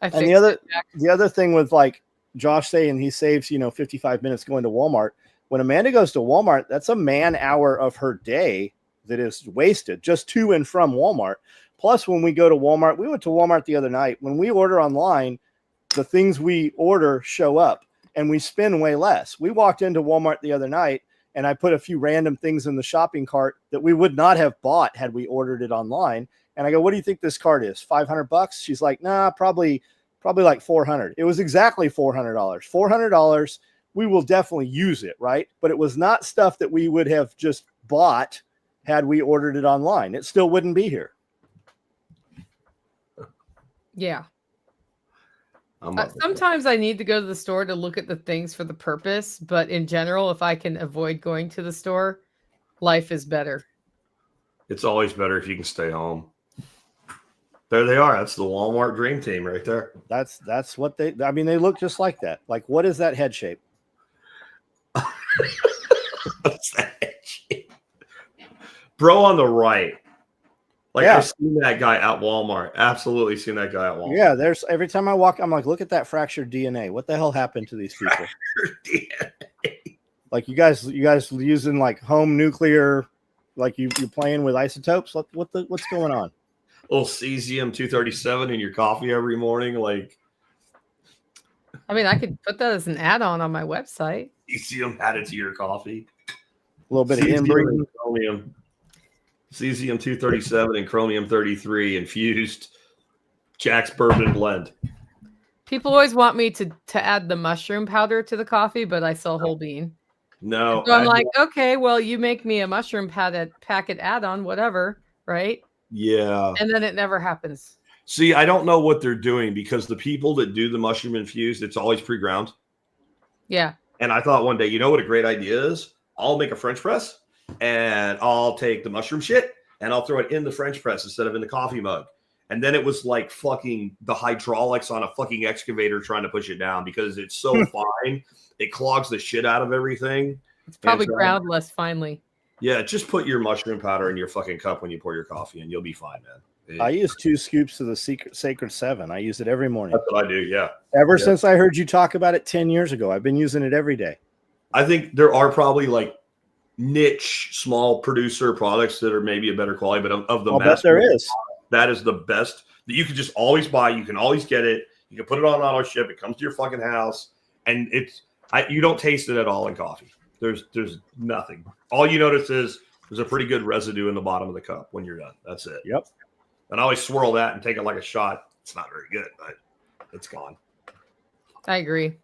And the other thing with like Josh saying he saves 55 minutes going to Walmart. When Amanda goes to Walmart, that's a man hour of her day that is wasted just to and from Walmart. Plus, when we go to Walmart, we went to Walmart the other night. When we order online, the things we order show up, and we spend way less. We walked into Walmart the other night, and I put a few random things in the shopping cart that we would not have bought had we ordered it online. And I go, what do you think this cart is? $500? She's like, nah, probably like $400. It was exactly $400. $400. We will definitely use it, right? But it was not stuff that we would have just bought had we ordered it online. It still wouldn't be here. Yeah. Sometimes I need to go to the store to look at the things for the purpose, but in general, if I can avoid going to the store, life is better. It's always better if you can stay home. There they are. That's the Walmart dream team right there. That's what they look just like that. Like, what is that head shape? What's that shit? Bro on the right. Like, Yeah. I've seen that guy at Walmart. Absolutely seen that guy at Walmart. Yeah, there's every time I walk, I'm like, look at that fractured DNA. What the hell happened to these people? Like you guys using like home nuclear, like you're playing with isotopes. What's going on? Little cesium-237 in your coffee every morning, like. I mean, I could put that as an add-on on my website. Cesium added to your coffee. A little bit of inbreeding. Chromium. Cesium-237 and chromium-33 infused Jack's bourbon blend. People always want me to add the mushroom powder to the coffee, but I sell whole bean. No. So I'm like, okay, well, you make me a mushroom packet add-on, whatever, right? Yeah. And then it never happens. See, I don't know what they're doing because the people that do the mushroom infused, it's always pre-ground. Yeah. And I thought one day, you know what a great idea is? I'll make a French press and I'll take the mushroom shit and I'll throw it in the French press instead of in the coffee mug. And then it was like fucking the hydraulics on a fucking excavator trying to push it down because it's so fine. It clogs the shit out of everything. It's probably ground less finely. Yeah, just put your mushroom powder in your fucking cup when you pour your coffee and you'll be fine, man. I use 2 scoops of the Sacred 7. I use it every morning. That's what I do, yeah. Ever since I heard you talk about it 10 years ago, I've been using it every day. I think there are probably like niche, small producer products that are maybe a better quality, but of the mass, there is. That is the best that you can just always buy. You can always get it. You can put it on auto ship. It comes to your fucking house, and you don't taste it at all in coffee. There's nothing. All you notice is there's a pretty good residue in the bottom of the cup when you're done. That's it. Yep. And I always swirl that and take it like a shot. It's not very good, but it's gone. I agree.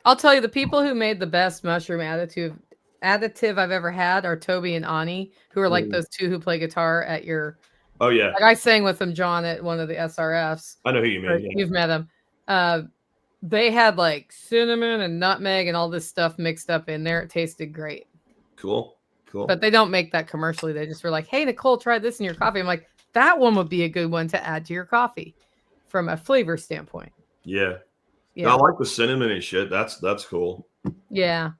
I'll tell you, the people who made the best mushroom additive I've ever had are Toby and Ani, who are like those two who play guitar at your. Oh yeah. Like I sang with them, John, at one of the SRFs. I know who you mean. Yeah. You've met them. They had like cinnamon and nutmeg and all this stuff mixed up in there. It tasted great. Cool. But they don't make that commercially. They just were like, "Hey, Nicole, try this in your coffee." I'm like, that one would be a good one to add to your coffee from a flavor standpoint. Yeah. I like the cinnamon and shit. That's cool. Yeah.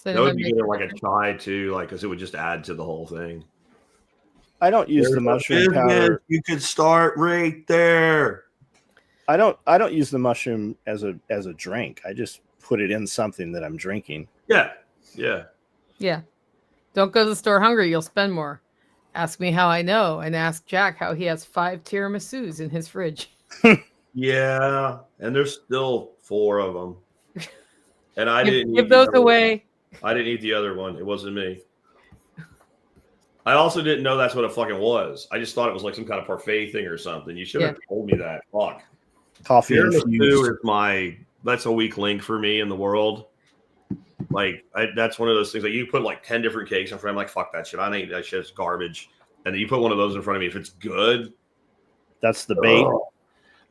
That would be good like a chai too, like because it would just add to the whole thing. I don't use the mushroom powder. You could start right there. I don't use the mushroom as a drink. I just put it in something that I'm drinking. Yeah. Don't go to the store hungry. You'll spend more. Ask me how I know, and ask Jack how he has 5 tiramisus in his fridge. Yeah, and there's still 4 of them. And I didn't give those away. I didn't eat the other one. It wasn't me. I also didn't know that's what it fucking was. I just thought it was like some kind of parfait thing or something. You should have told me that. Fuck. Coffee infused. That's a weak link for me in the world. Like that's one of those things. Like you put like 10 different cakes in front of me. I'm like, fuck that shit. I don't eat that shit. It's garbage. And then you put one of those in front of me. If it's good, that's the bait.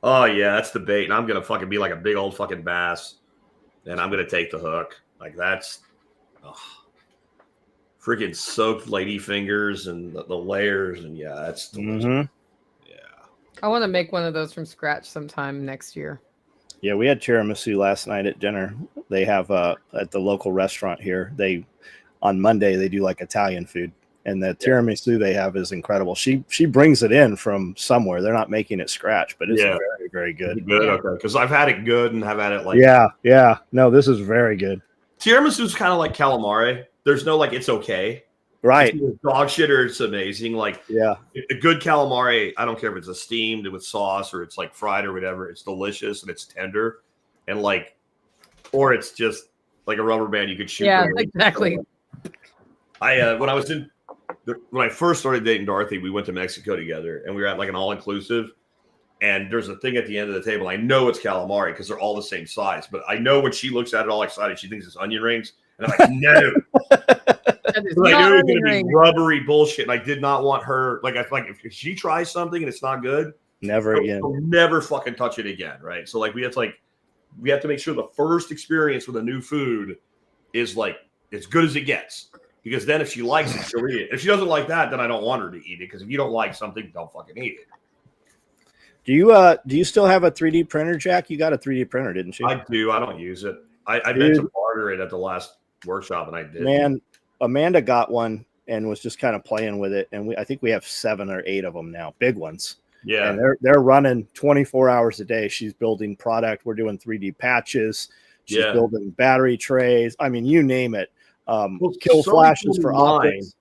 Oh yeah, that's the bait. And I'm gonna fucking be like a big old fucking bass, and I'm gonna take the hook. Like that's freaking soaked lady fingers and the layers, and yeah, that's delicious. Yeah. I want to make one of those from scratch sometime next year. Yeah, we had tiramisu last night at dinner. They have at the local restaurant here. On Monday they do like Italian food, and the tiramisu they have is incredible. She brings it in from somewhere. They're not making it scratch, but it's very, very good. Good, okay. Because I've had it good and have had it like yeah. No, this is very good. Tiramisu is kind of like calamari. There's no like it's okay. Right. It's dog shit or it's amazing. Like a good calamari, I don't care if it's a steamed with sauce or it's like fried or whatever. It's delicious and it's tender, and like, or it's just like a rubber band you could shoot. Yeah, exactly. When I first started dating Dorothy, we went to Mexico together, and we were at like an all-inclusive. And there's a thing at the end of the table. I know it's calamari because they're all the same size, but I know when she looks at it all excited, she thinks it's onion rings, and I'm like, no. I knew it was going to be rubbery bullshit, and I did not want her. Like, I feel like if she tries something and it's not good, never again. She'll never fucking touch it again, right? So like we have to make sure the first experience with a new food is like as good as it gets, because then if she likes it, she'll eat it. If she doesn't like that, then I don't want her to eat it, because if you don't like something, don't fucking eat it. Do you still have a 3D printer, Jack? You got a 3D printer, didn't you? I do. I don't use it. I meant to barter it at the last workshop, and I did. Man, Amanda got one and was just kind of playing with it, and I think we have 7 or 8 of them now, big ones. Yeah, and they're running 24 hours a day. She's building product. We're doing 3D patches. She's building battery trays. I mean, you name it. Kill flashes for optics.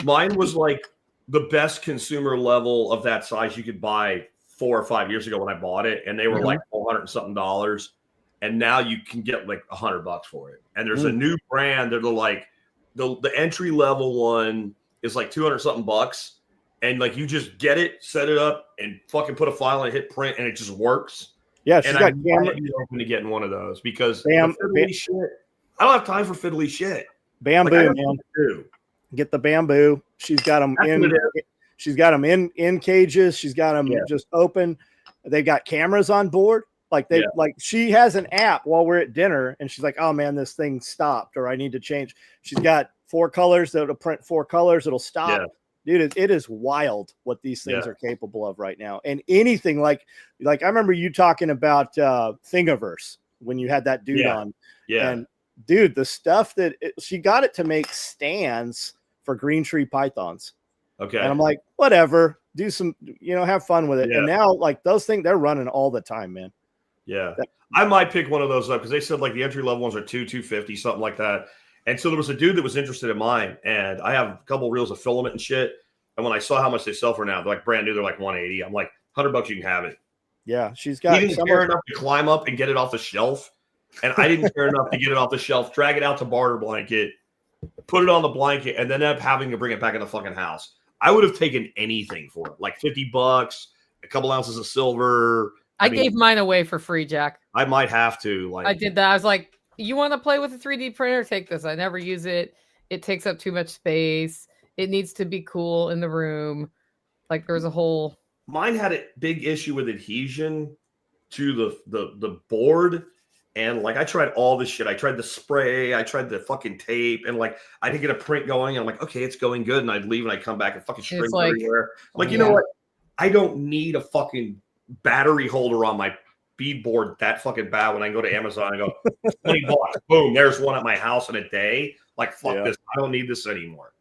Mine was like the best consumer level of that size you could buy 4 or 5 years ago when I bought it, and they were like $400 and something, and now you can get like $100 for it. And there's a new brand that are like the entry level one is like 200 something bucks. And like you just get it, set it up, and fucking put a file and hit print, and it just works. Yeah, she's got camera. I'm open to getting one of those because fiddly shit. I don't have time for fiddly shit. Bamboo, man. Get the bamboo. She's got them in. She's got them in cages. She's got them just open. They've got cameras on board. Like like she has an app while we're at dinner, and she's like, "Oh man, this thing stopped, or I need to change." She's got 4 colors that'll print 4 colors. It'll stop. Yeah. Dude, it is wild what these things are capable of right now. And anything like I remember you talking about Thingiverse when you had that dude on. Yeah. And dude, the stuff that she got it to make stands for green tree pythons. Okay. And I'm like, whatever, do some, have fun with it. And now like those things, they're running all the time, man. Yeah. I might pick one of those up because they said like the entry level ones are $250, something like that. And so there was a dude that was interested in mine, and I have a couple reels of filament and shit. And when I saw how much they sell for now, they're like brand new. They're like 180. I'm like, $100 you can have it. Yeah, she's got. He didn't care enough to climb up and get it off the shelf, and I didn't care enough to get it off the shelf, drag it out to barter blanket, put it on the blanket, and then end up having to bring it back in the fucking house. I would have taken anything for it, like $50, a couple ounces of silver. I gave mine away for free, Jack. I might have to. Like I did that. I was like, you want to play with a 3D printer? Take this. I never use it. It takes up too much space. It needs to be cool in the room. Like there's a whole. Mine had a big issue with adhesion to the board. And like I tried all this shit. I tried the spray. I tried the fucking tape. And like I didn't get a print going. And I'm like, okay, it's going good. And I'd leave and I'd come back and fucking shrink everywhere. I'm like, you know what? I don't need a fucking battery holder on my beadboard that fucking bad when I go to Amazon and go $20. Boom, there's one at my house in a day. Like fuck this, I don't need this anymore.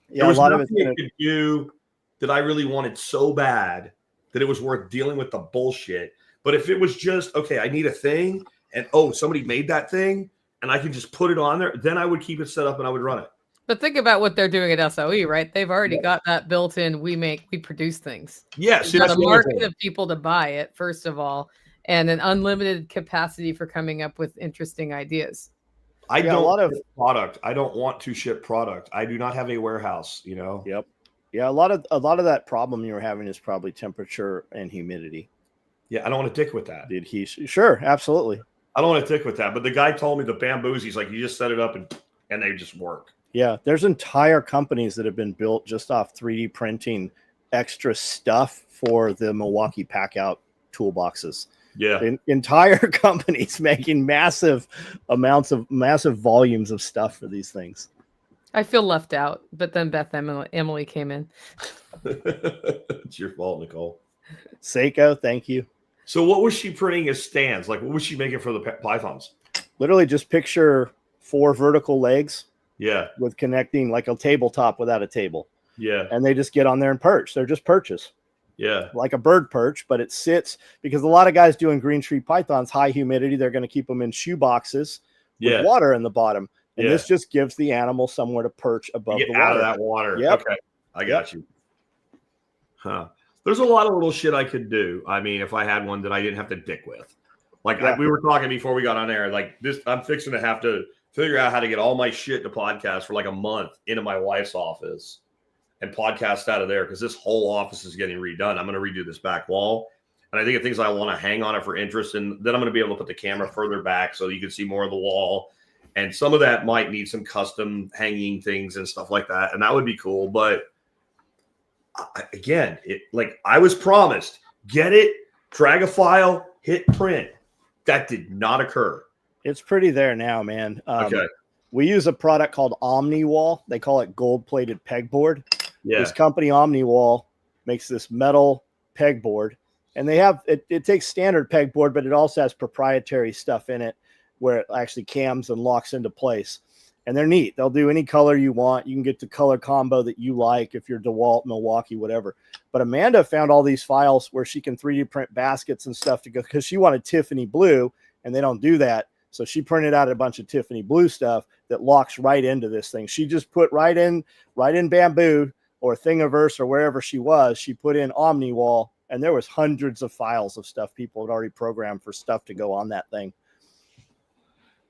Yeah, there was a lot of nothing it could do that I really wanted so bad that it was worth dealing with the bullshit. But if it was just okay, I need a thing, and somebody made that thing, and I can just put it on there, then I would keep it set up and I would run it. But think about what they're doing at SOE, right? They've already got that built in. We produce things. Yes, got a market of people to buy it, first of all, and an unlimited capacity for coming up with interesting ideas. I don't ship product. I don't want to ship product. I do not have a warehouse, Yep. Yeah, a lot of that problem you're having is probably temperature and humidity. Yeah, I don't want to dick with that. Sure, absolutely. I don't want to dick with that. But the guy told me the bamboos, he's like, you just set it up and they just work. Yeah, there's entire companies that have been built just off 3D printing extra stuff for the Milwaukee Packout toolboxes. Yeah, entire companies making massive volumes of stuff for these things. I feel left out, but then Emily came in. It's your fault, Nicole. Seiko, thank you. So what was she printing as stands? Like what was she making for the pythons? Literally just picture 4 vertical legs. Yeah. With connecting like a tabletop without a table. Yeah. And they just get on there and perch. They're just perches. Yeah. Like a bird perch, but it sits because a lot of guys doing green tree pythons, high humidity, they're going to keep them in shoe boxes with water in the bottom. And this just gives the animal somewhere to perch above the water. Out of that water. Yep. Okay. I got you. Huh. There's a lot of little shit I could do. I mean, if I had one that I didn't have to dick with. Like we were talking before we got on air, like this, I'm fixing to have to figure out how to get all my shit to podcast for like a month into my wife's office and podcast out of there because this whole office is getting redone. I'm going to redo this back wall. And I think of things I want to hang on it for interest. And then I'm going to be able to put the camera further back so you can see more of the wall. And some of that might need some custom hanging things and stuff like that. And that would be cool. But again, I was promised, get it, drag a file, hit print. That did not occur. It's pretty there now, man. Okay. We use a product called OmniWall. They call it gold-plated pegboard. Yeah. This company OmniWall makes this metal pegboard, and they have it takes standard pegboard, but it also has proprietary stuff in it. where it actually cams and locks into place. And they're neat. They'll do any color you want. You can get the color combo that you like if you're DeWalt, Milwaukee, whatever. But Amanda found all these files where she can 3D print baskets and stuff to go, because she wanted Tiffany blue, and they don't do that. So she printed out a bunch of Tiffany blue stuff that locks right into this thing. She just put right in Bamboo or Thingiverse or wherever she was. She put in OmniWall, and there was hundreds of files of stuff people had already programmed for stuff to go on that thing.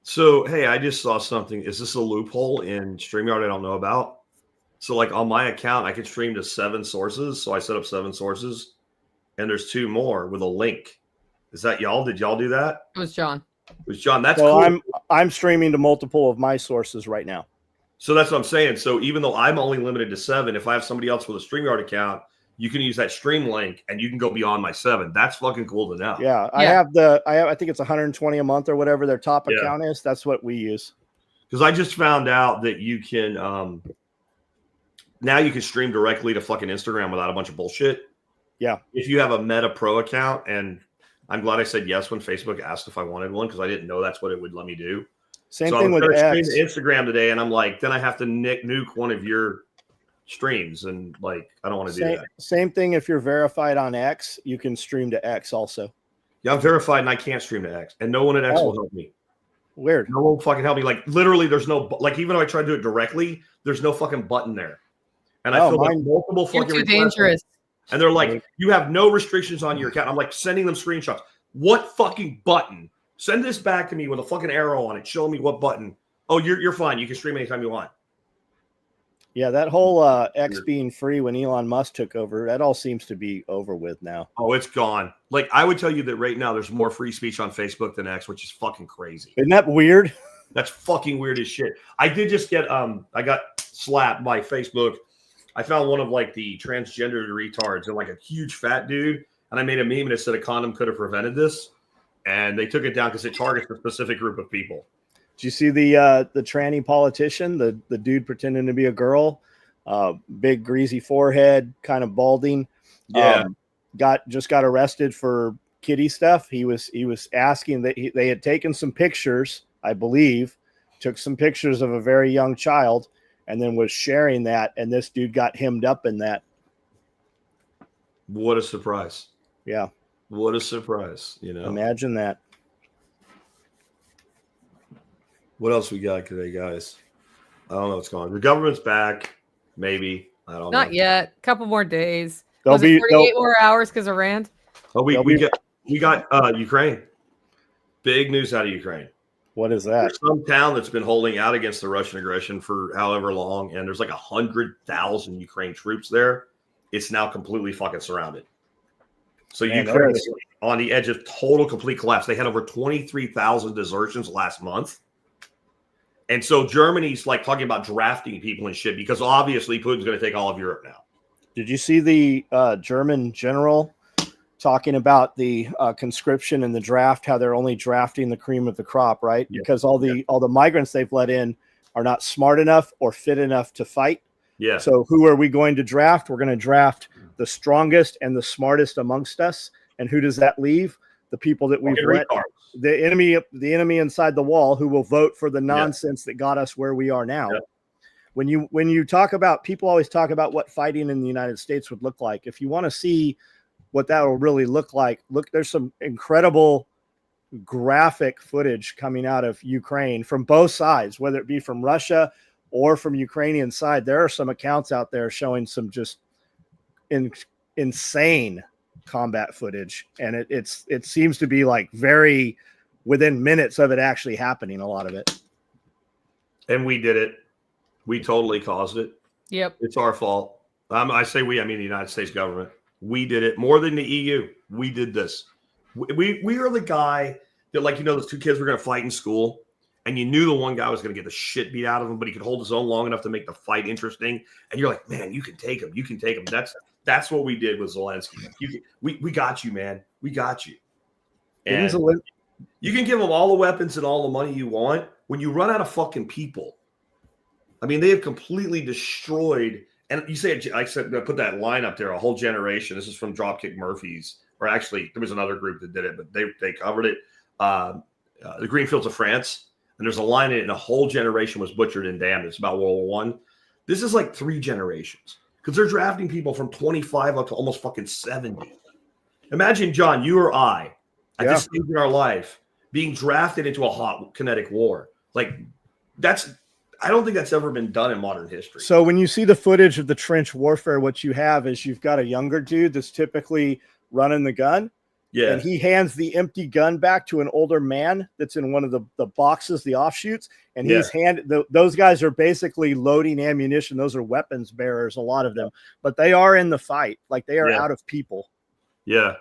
So, hey, I just saw something. Is this a loophole in StreamYard I don't know about? So, like on my account, I can stream to 7 sources. So I set up 7 sources, and there's 2 more with a link. Is that y'all? Did y'all do that? It was John. It was John. That's so cool. I'm streaming to multiple of my sources right now. So that's what I'm saying. So even though I'm only limited to 7, if I have somebody else with a StreamYard account, you can use that stream link and you can go beyond my 7. That's fucking cool to know. Yeah, Yeah. I think it's 120 a month or whatever their top account is. That's what we use. Because I just found out that you can now you can stream directly to fucking Instagram without a bunch of bullshit. Yeah. If you have a Meta Pro account, and I'm glad I said yes when Facebook asked if I wanted one, because I didn't know that's what it would let me do. Same so thing with X. Stream to Instagram today, and I'm like, then I have to nuke one of your streams, and like I don't want to do that. Same thing if you're verified on X, you can stream to X also. Yeah, I'm verified and I can't stream to X, and no one at X will help me. Weird. No one will fucking help me. Like literally, there's no like even if I try to do it directly, there's no fucking button there, and I feel like multiple fucking. You're too dangerous. And they're like, you have no restrictions on your account. I'm like sending them screenshots. What fucking button? Send this back to me with a fucking arrow on it. Show me what button. Oh, you're fine. You can stream anytime you want. Yeah, that whole X being free when Elon Musk took over, that all seems to be over with now. Oh, it's gone. Like I would tell you that right now there's more free speech on Facebook than X, which is fucking crazy. Isn't that weird? That's fucking weird as shit. I did just get I got slapped by Facebook. I found one of like the transgender retards and like a huge fat dude, and I made a meme and it said a condom could have prevented this, and they took it down because it targets a specific group of people. Did you see the tranny politician, the dude pretending to be a girl, big greasy forehead, kind of balding? Yeah, got arrested for kiddie stuff. He was asking that they had taken some pictures, I believe, took some pictures of a very young child, and then was sharing that, and this dude got hemmed up in that. What a surprise. Yeah. What a surprise, you know. Imagine that. What else we got today, guys? I don't know what's going on. The government's back, maybe. I don't know. Not yet. A couple more days. They'll Was it 48 more hours because of Rand? Oh, we got Ukraine. Big news out of Ukraine. What is that? There's some town that's been holding out against the Russian aggression for however long, and there's like 100,000 Ukraine troops there. It's now completely fucking surrounded. So Ukraine is on the edge of total complete collapse. They had over 23,000 desertions last month. And so Germany's like talking about drafting people and shit because obviously Putin's going to take all of Europe now. Did you see the German general talking about the conscription and the draft, how they're only drafting the cream of the crop, right? Yeah. Because all the migrants they've let in are not smart enough or fit enough to fight. Yeah. So who are we going to draft? We're going to draft the strongest and the smartest amongst us. And who does that leave? The people that we've let, the enemy inside the wall, who will vote for the nonsense that got us where we are now. Yeah. When you talk about, people always talk about what fighting in the United States would look like. If you want to see what that will really look like, there's some incredible graphic footage coming out of Ukraine from both sides, whether it be from Russia or from Ukrainian side. There are some accounts out there showing some just insane combat footage, and it seems to be like very within minutes of it actually happening, a lot of it. And we did it. We totally caused it. Yep. It's our fault. I say we, I mean the United States government. We did it more than the EU. We did this. We are the guy that, like, you know, those 2 kids were going to fight in school, and you knew the one guy was going to get the shit beat out of him, but he could hold his own long enough to make the fight interesting. And you're like, man, you can take him. You can take him. That's what we did with Zelensky. We got you, man. We got you. And you can give them all the weapons and all the money you want. When you run out of fucking people, I mean, they have completely destroyed. And you say, I said, I put that line up there, a whole generation. This is from Dropkick Murphys, or actually, there was another group that did it, but they covered it. the green fields of France, and there's a line in it, and a whole generation was butchered and damned. It's about World War One. This is like 3 generations because they're drafting people from 25 up to almost fucking 70. Imagine, John, you or I, at this stage in our life, being drafted into a hot kinetic war. Like, I don't think that's ever been done in modern history. So when you see the footage of the trench warfare, what you have is you've got a younger dude that's typically running the gun. Yeah. And he hands the empty gun back to an older man that's in one of the boxes, the offshoots. And he's those guys are basically loading ammunition. Those are weapons bearers, a lot of them, but they are in the fight. Like they are out of people. Yeah.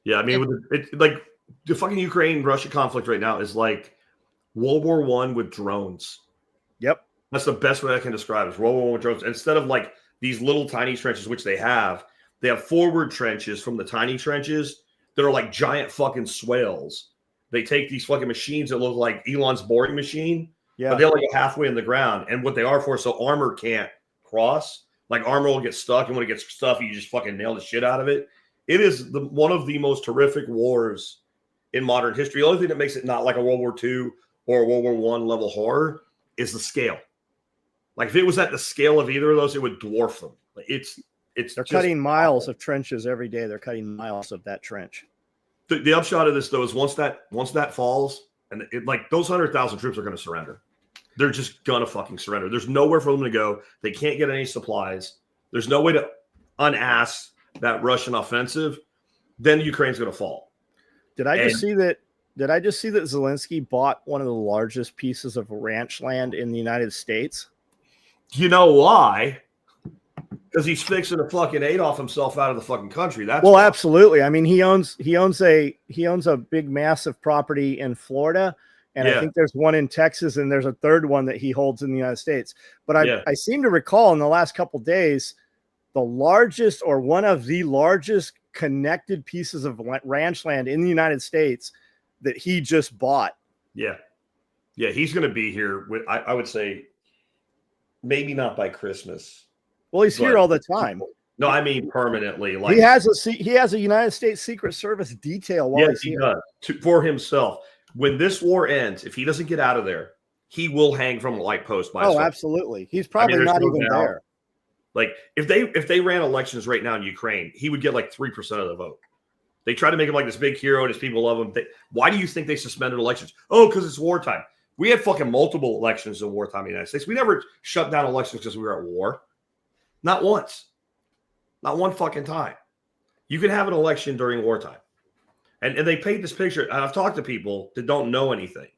Yeah. I mean, like the fucking Ukraine-Russia conflict right now is like World War I with drones. Yep. That's the best way I can describe it. Is World War I with drones. Instead of like these little tiny trenches, which they have forward trenches from the tiny trenches that are like giant fucking swales. They take these fucking machines that look like Elon's boring machine, but they only go halfway in the ground. And what they are for, so armor can't cross. Like armor will get stuck, and when it gets stuck, you just fucking nail the shit out of it. It is one of the most horrific wars in modern history. The only thing that makes it not like a World War II or a World War I level horror is the scale. Like if it was at the scale of either of those, it would dwarf them. Like they're cutting miles of trenches every day. They're cutting miles of that trench. The upshot of this, though, is once that falls, and like those 100,000 troops are going to surrender. They're just going to fucking surrender. There's nowhere for them to go. They can't get any supplies. There's no way to unass that Russian offensive. Then Ukraine's going to fall. Did I just see that Zelensky bought one of the largest pieces of ranch land in the United States? You know why? Because he's fixing to fucking Adolf himself out of the fucking country. That's well, absolutely. I mean, he owns a big, massive property in Florida, and I think there's one in Texas, and there's a third one that he holds in the United States. But I seem to recall in the last couple of days, the largest or one of the largest connected pieces of ranch land in the United States that he just bought. Yeah, he's going to be here. I would say maybe not by Christmas. Well, he's here all the time. No, I mean permanently. Like he has a United States Secret Service detail while he's here. Does for himself. When this war ends, if he doesn't get out of there, he will hang from a light post. Absolutely. He's probably not even there. Like if they ran elections right now in Ukraine, he would get like 3% of the vote. They try to make him like this big hero, and his people love him. Why do you think they suspended elections? Oh, because it's wartime. We had fucking multiple elections in wartime in the United States. We never shut down elections because we were at war. Not once. Not one fucking time. You can have an election during wartime. And they paint this picture. And I've talked to people that don't know anything.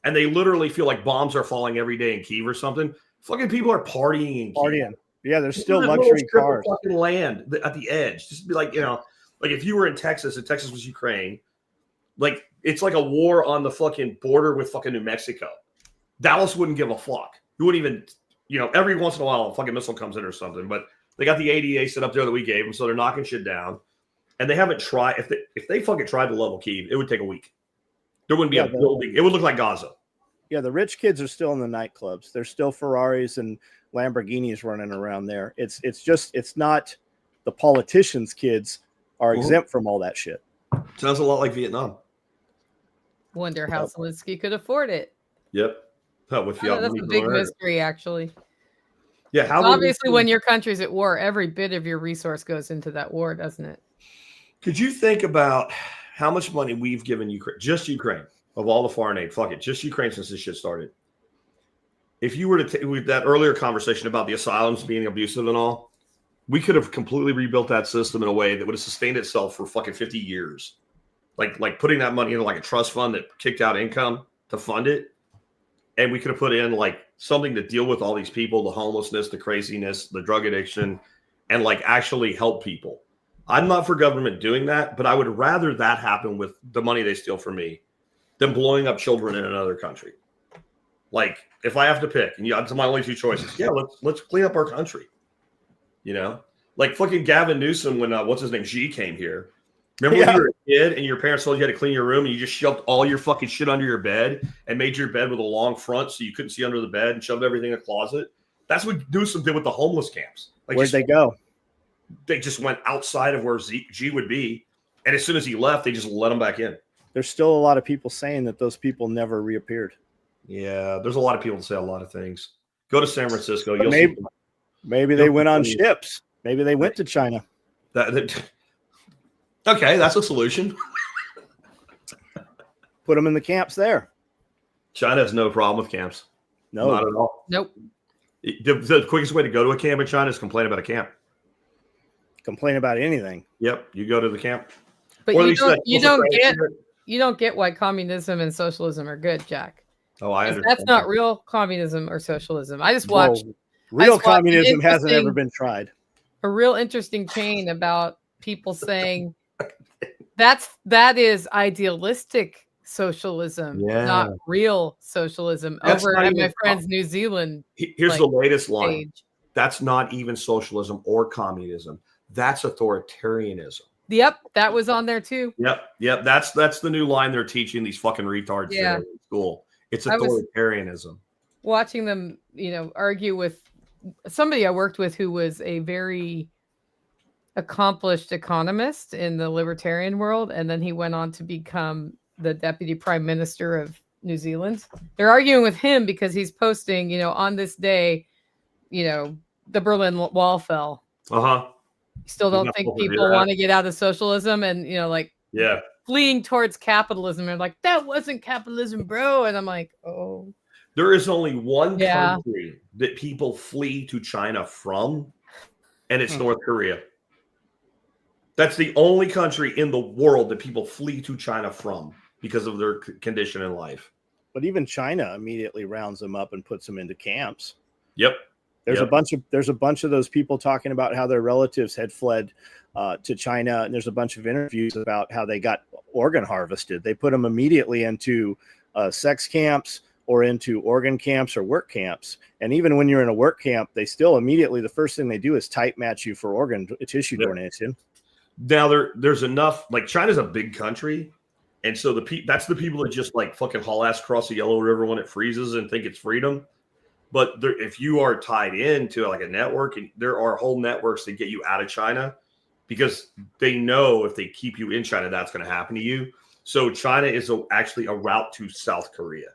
And they literally feel like bombs are falling every day in Kyiv or something. Fucking people are partying in Kyiv. Yeah, there's still luxury cars. Fucking land at the edge. Just be like, like if you were in Texas and Texas was Ukraine, like it's like a war on the fucking border with fucking New Mexico. Dallas wouldn't give a fuck. You wouldn't even... every once in a while, a fucking missile comes in or something, but they got the ADA set up there that we gave them, so they're knocking shit down. And they haven't tried. If they fucking tried to level Kyiv, it would take a week. There wouldn't be a building. It would look like Gaza. Yeah, the rich kids are still in the nightclubs. There's still Ferraris and Lamborghinis running around there. It's not the politicians' kids are exempt from all that shit. Sounds a lot like Vietnam. Wonder how Zelensky could afford it. Yep. That's a big mystery, actually. Yeah, obviously when your country's at war, every bit of your resource goes into that war, doesn't it? Could you think about how much money we've given Ukraine, just Ukraine, of all the foreign aid? Fuck it, just Ukraine since this shit started. If you were to take that earlier conversation about the asylums being abusive and all, we could have completely rebuilt that system in a way that would have sustained itself for fucking 50 years. Like putting that money into like a trust fund that kicked out income to fund it. And we could have put in like something to deal with all these people, the homelessness, the craziness, the drug addiction, and like actually help people. I'm not for government doing that, but I would rather that happen with the money they steal from me than blowing up children in another country. Like if I have to pick, and it's my only two choices. Yeah, let's clean up our country. Like fucking Gavin Newsom when what's his name, G came here. Remember when you were a kid and your parents told you had to clean your room and you just shoved all your fucking shit under your bed and made your bed with a long front so you couldn't see under the bed and shoved everything in a closet? That's what Newsom did with the homeless camps. Like, where'd they go? They just went outside of where G would be. And as soon as he left, they just let him back in. there's still a lot of people saying that those people never reappeared. Yeah, there's a lot of people that say a lot of things. Go to San Francisco. You'll maybe they went on ships. Maybe they went to China. Okay, that's a solution. Put them in the camps there. China has no problem with camps. No, not at all. Nope. The quickest way to go to a camp in China is complain about a camp. Complain about anything. Yep, you go to the camp. But you don't get why communism and socialism are good, Jack. Oh, I understand. That's not real communism or socialism. I just watched. Real communism hasn't ever been tried. A real interesting chain about people saying that is idealistic socialism, not real socialism. Over at my friend's New Zealand. Here's the latest line. Page. That's not even socialism or communism. That's authoritarianism. Yep, that was on there too. Yep. That's the new line they're teaching these fucking retards in school. It's authoritarianism. Watching them, argue with somebody I worked with who was a very accomplished economist in the libertarian world, and then he went on to become the deputy prime minister of New Zealand. They're arguing with him because he's posting, on this day, the Berlin Wall fell. You still don't think people want to get out of socialism and, fleeing towards capitalism. And like, that wasn't capitalism, bro. And I'm like, oh. There is only one country that people flee to China from, and it's North Korea. That's the only country in the world that people flee to China from because of their condition in life. But even China immediately rounds them up and puts them into camps. Yep. There's a bunch of those people talking about how their relatives had fled to China, and there's a bunch of interviews about how they got organ harvested. They put them immediately into sex camps or into organ camps or work camps. And even when you're in a work camp, they still immediately, the first thing they do is type match you for organ tissue donation. Now there's enough, like China's a big country. And so that's the people that just like fucking haul ass across the Yellow River when it freezes and think it's freedom. But if you are tied into like a network, and there are whole networks that get you out of China because they know if they keep you in China, that's going to happen to you. So China is actually a route to South Korea.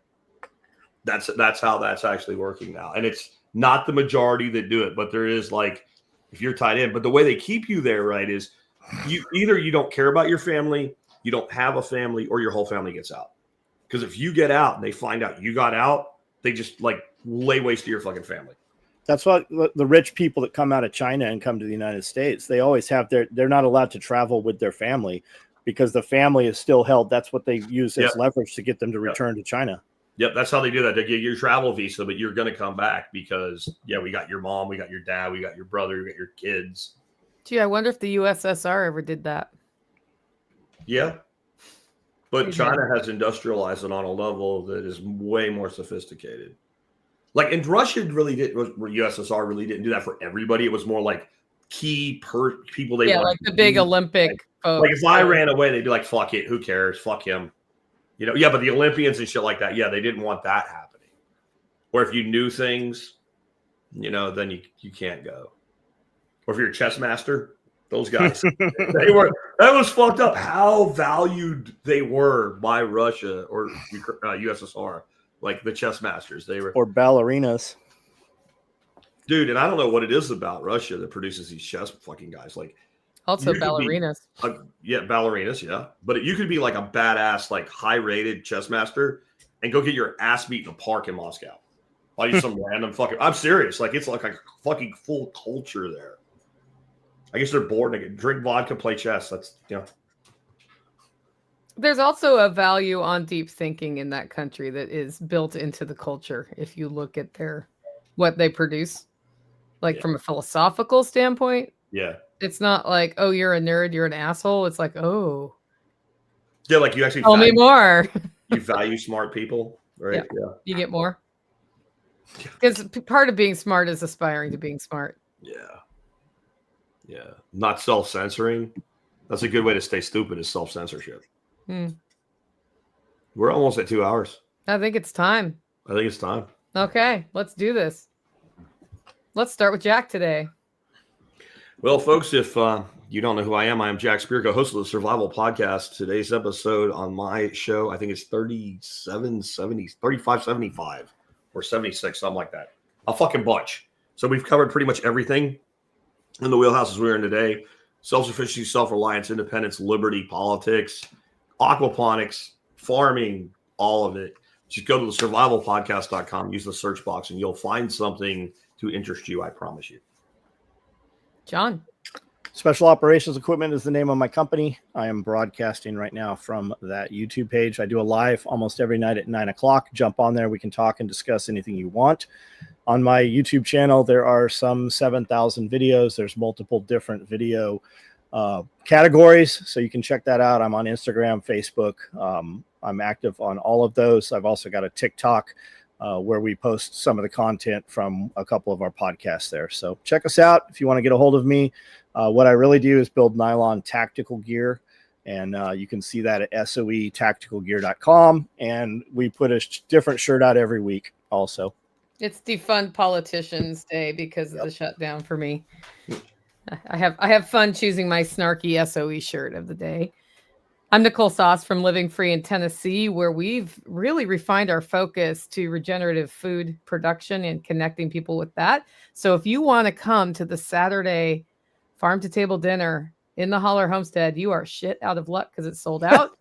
That's how that's actually working now. And it's not the majority that do it, but there is like, if you're tied in, but the way they keep you there, right, is you don't care about your family, you don't have a family, or your whole family gets out. Because if you get out and they find out you got out, they just like lay waste to your fucking family. That's what the rich people that come out of China and come to the United States, they always have they're not allowed to travel with their family because the family is still held. That's what they use as leverage to get them to return to China. Yep, that's how they do that. They get your travel visa, but you're going to come back because, we got your mom, we got your dad, we got your brother, we got your kids. Gee, I wonder if the USSR ever did that. Yeah. But China has industrialized it on a level that is way more sophisticated. Like, and Russia USSR really didn't do that for everybody. It was more like key people they like the big Olympic folks. Like if I ran away, they'd be like, fuck it, who cares? Fuck him. But the Olympians and shit like that, they didn't want that happening. Or if you knew things, then you can't go. Or if you're a chess master, those guys, that was fucked up how valued they were by Russia or USSR, like the chess masters. They were, or ballerinas. Dude, and I don't know what it is about Russia that produces these chess fucking guys. Like, also ballerinas. Ballerinas, yeah. But you could be like a badass, like high-rated chess master and go get your ass beat in a park in Moscow. I'll use some random fucking... I'm serious. Like, it's like a fucking full culture there. I guess they're bored. They can drink vodka, play chess. That's, There's also a value on deep thinking in that country that is built into the culture. If you look at what they produce, like from a philosophical standpoint. Yeah. It's not like, oh, you're a nerd, you're an asshole. It's like, oh. Yeah, like you actually tell me more. You value smart people, right? Yeah. You get more. Because part of being smart is aspiring to being smart. Yeah. Not self-censoring. That's a good way to stay stupid is self-censorship. We're almost at 2 hours. I think it's time. Okay, let's do this. Let's start with Jack today. Well, folks, if you don't know who I am Jack Spirko, host of the Survival Podcast. Today's episode on my show, I think it's 3575 or 76, something like that. A fucking bunch. So we've covered pretty much everything in the wheelhouses we're in today. Self-sufficiency, self-reliance, independence, liberty, politics, aquaponics, farming, all of it. Just go to the survivalpodcast.com, use the search box, and you'll find something to interest you, I promise you. John. Special Operations Equipment is the name of my company. I am broadcasting right now from that YouTube page. I do a live almost every night at 9 o'clock. Jump on there. We can talk and discuss anything you want. On my YouTube channel, there are some 7,000 videos. There's multiple different video categories, so you can check that out. I'm on Instagram, Facebook. I'm active on all of those. I've also got a TikTok where we post some of the content from a couple of our podcasts there. So check us out if you want to get a hold of me. What I really do is build nylon tactical gear, and you can see that at soetacticalgear.com. And we put a different shirt out every week also. It's Defund Politicians Day because of the shutdown for me. I have fun choosing my snarky SOE shirt of the day. I'm Nicole Sauce from Living Free in Tennessee, where we've really refined our focus to regenerative food production and connecting people with that. So if you want to come to the Saturday farm to table dinner in the Holler Homestead, you are shit out of luck because it's sold out.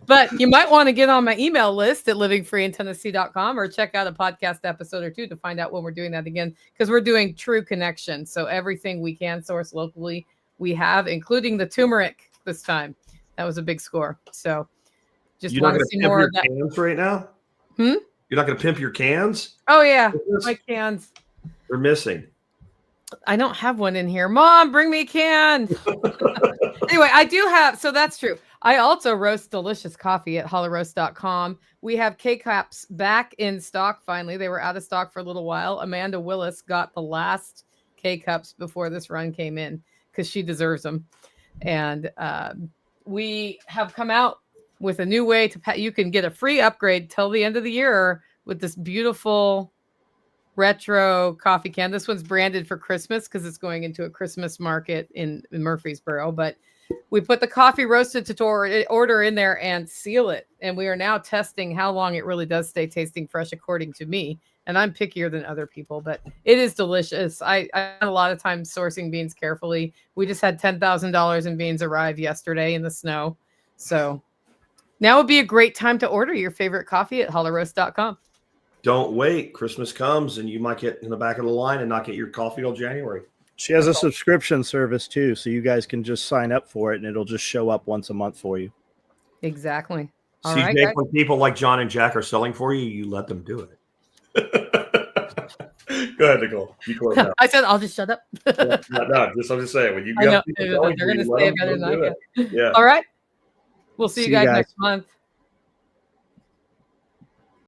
But you might want to get on my email list at livingfreeintennessee.com or check out a podcast episode or two to find out when we're doing that again, because we're doing true connection. So everything we can source locally, we have, including the turmeric this time. That was a big score. So just want to see more of that. Cans right now? You're not going to pimp your cans? Oh, yeah. My cans. They're missing. I don't have one in here. Mom, bring me a can. Anyway, I do have. So that's true. I also roast delicious coffee at hollerroast.com. We have K-Cups back in stock finally. They were out of stock for a little while. Amanda Willis got the last K-Cups before this run came in because she deserves them. And we have come out with a new way to you can get a free upgrade till the end of the year with this beautiful retro coffee can. This one's branded for Christmas because it's going into a Christmas market in Murfreesboro. But we put the coffee roasted to order in there and seal it. And we are now testing how long it really does stay tasting fresh, according to me. And I'm pickier than other people, but it is delicious. I had a lot of time sourcing beans carefully. We just had $10,000 in beans arrive yesterday in the snow. So now would be a great time to order your favorite coffee at hollerroast.com. Don't wait. Christmas comes and you might get in the back of the line and not get your coffee till January. She has a subscription service too, so you guys can just sign up for it and it'll just show up once a month for you. Exactly. All right, when people like John and Jack are selling for you, you let them do it. Go ahead, Nicole. I said I'll just shut up. I'm just saying when you they're going to say it better than I can. Yeah. All right. We'll see you guys next month.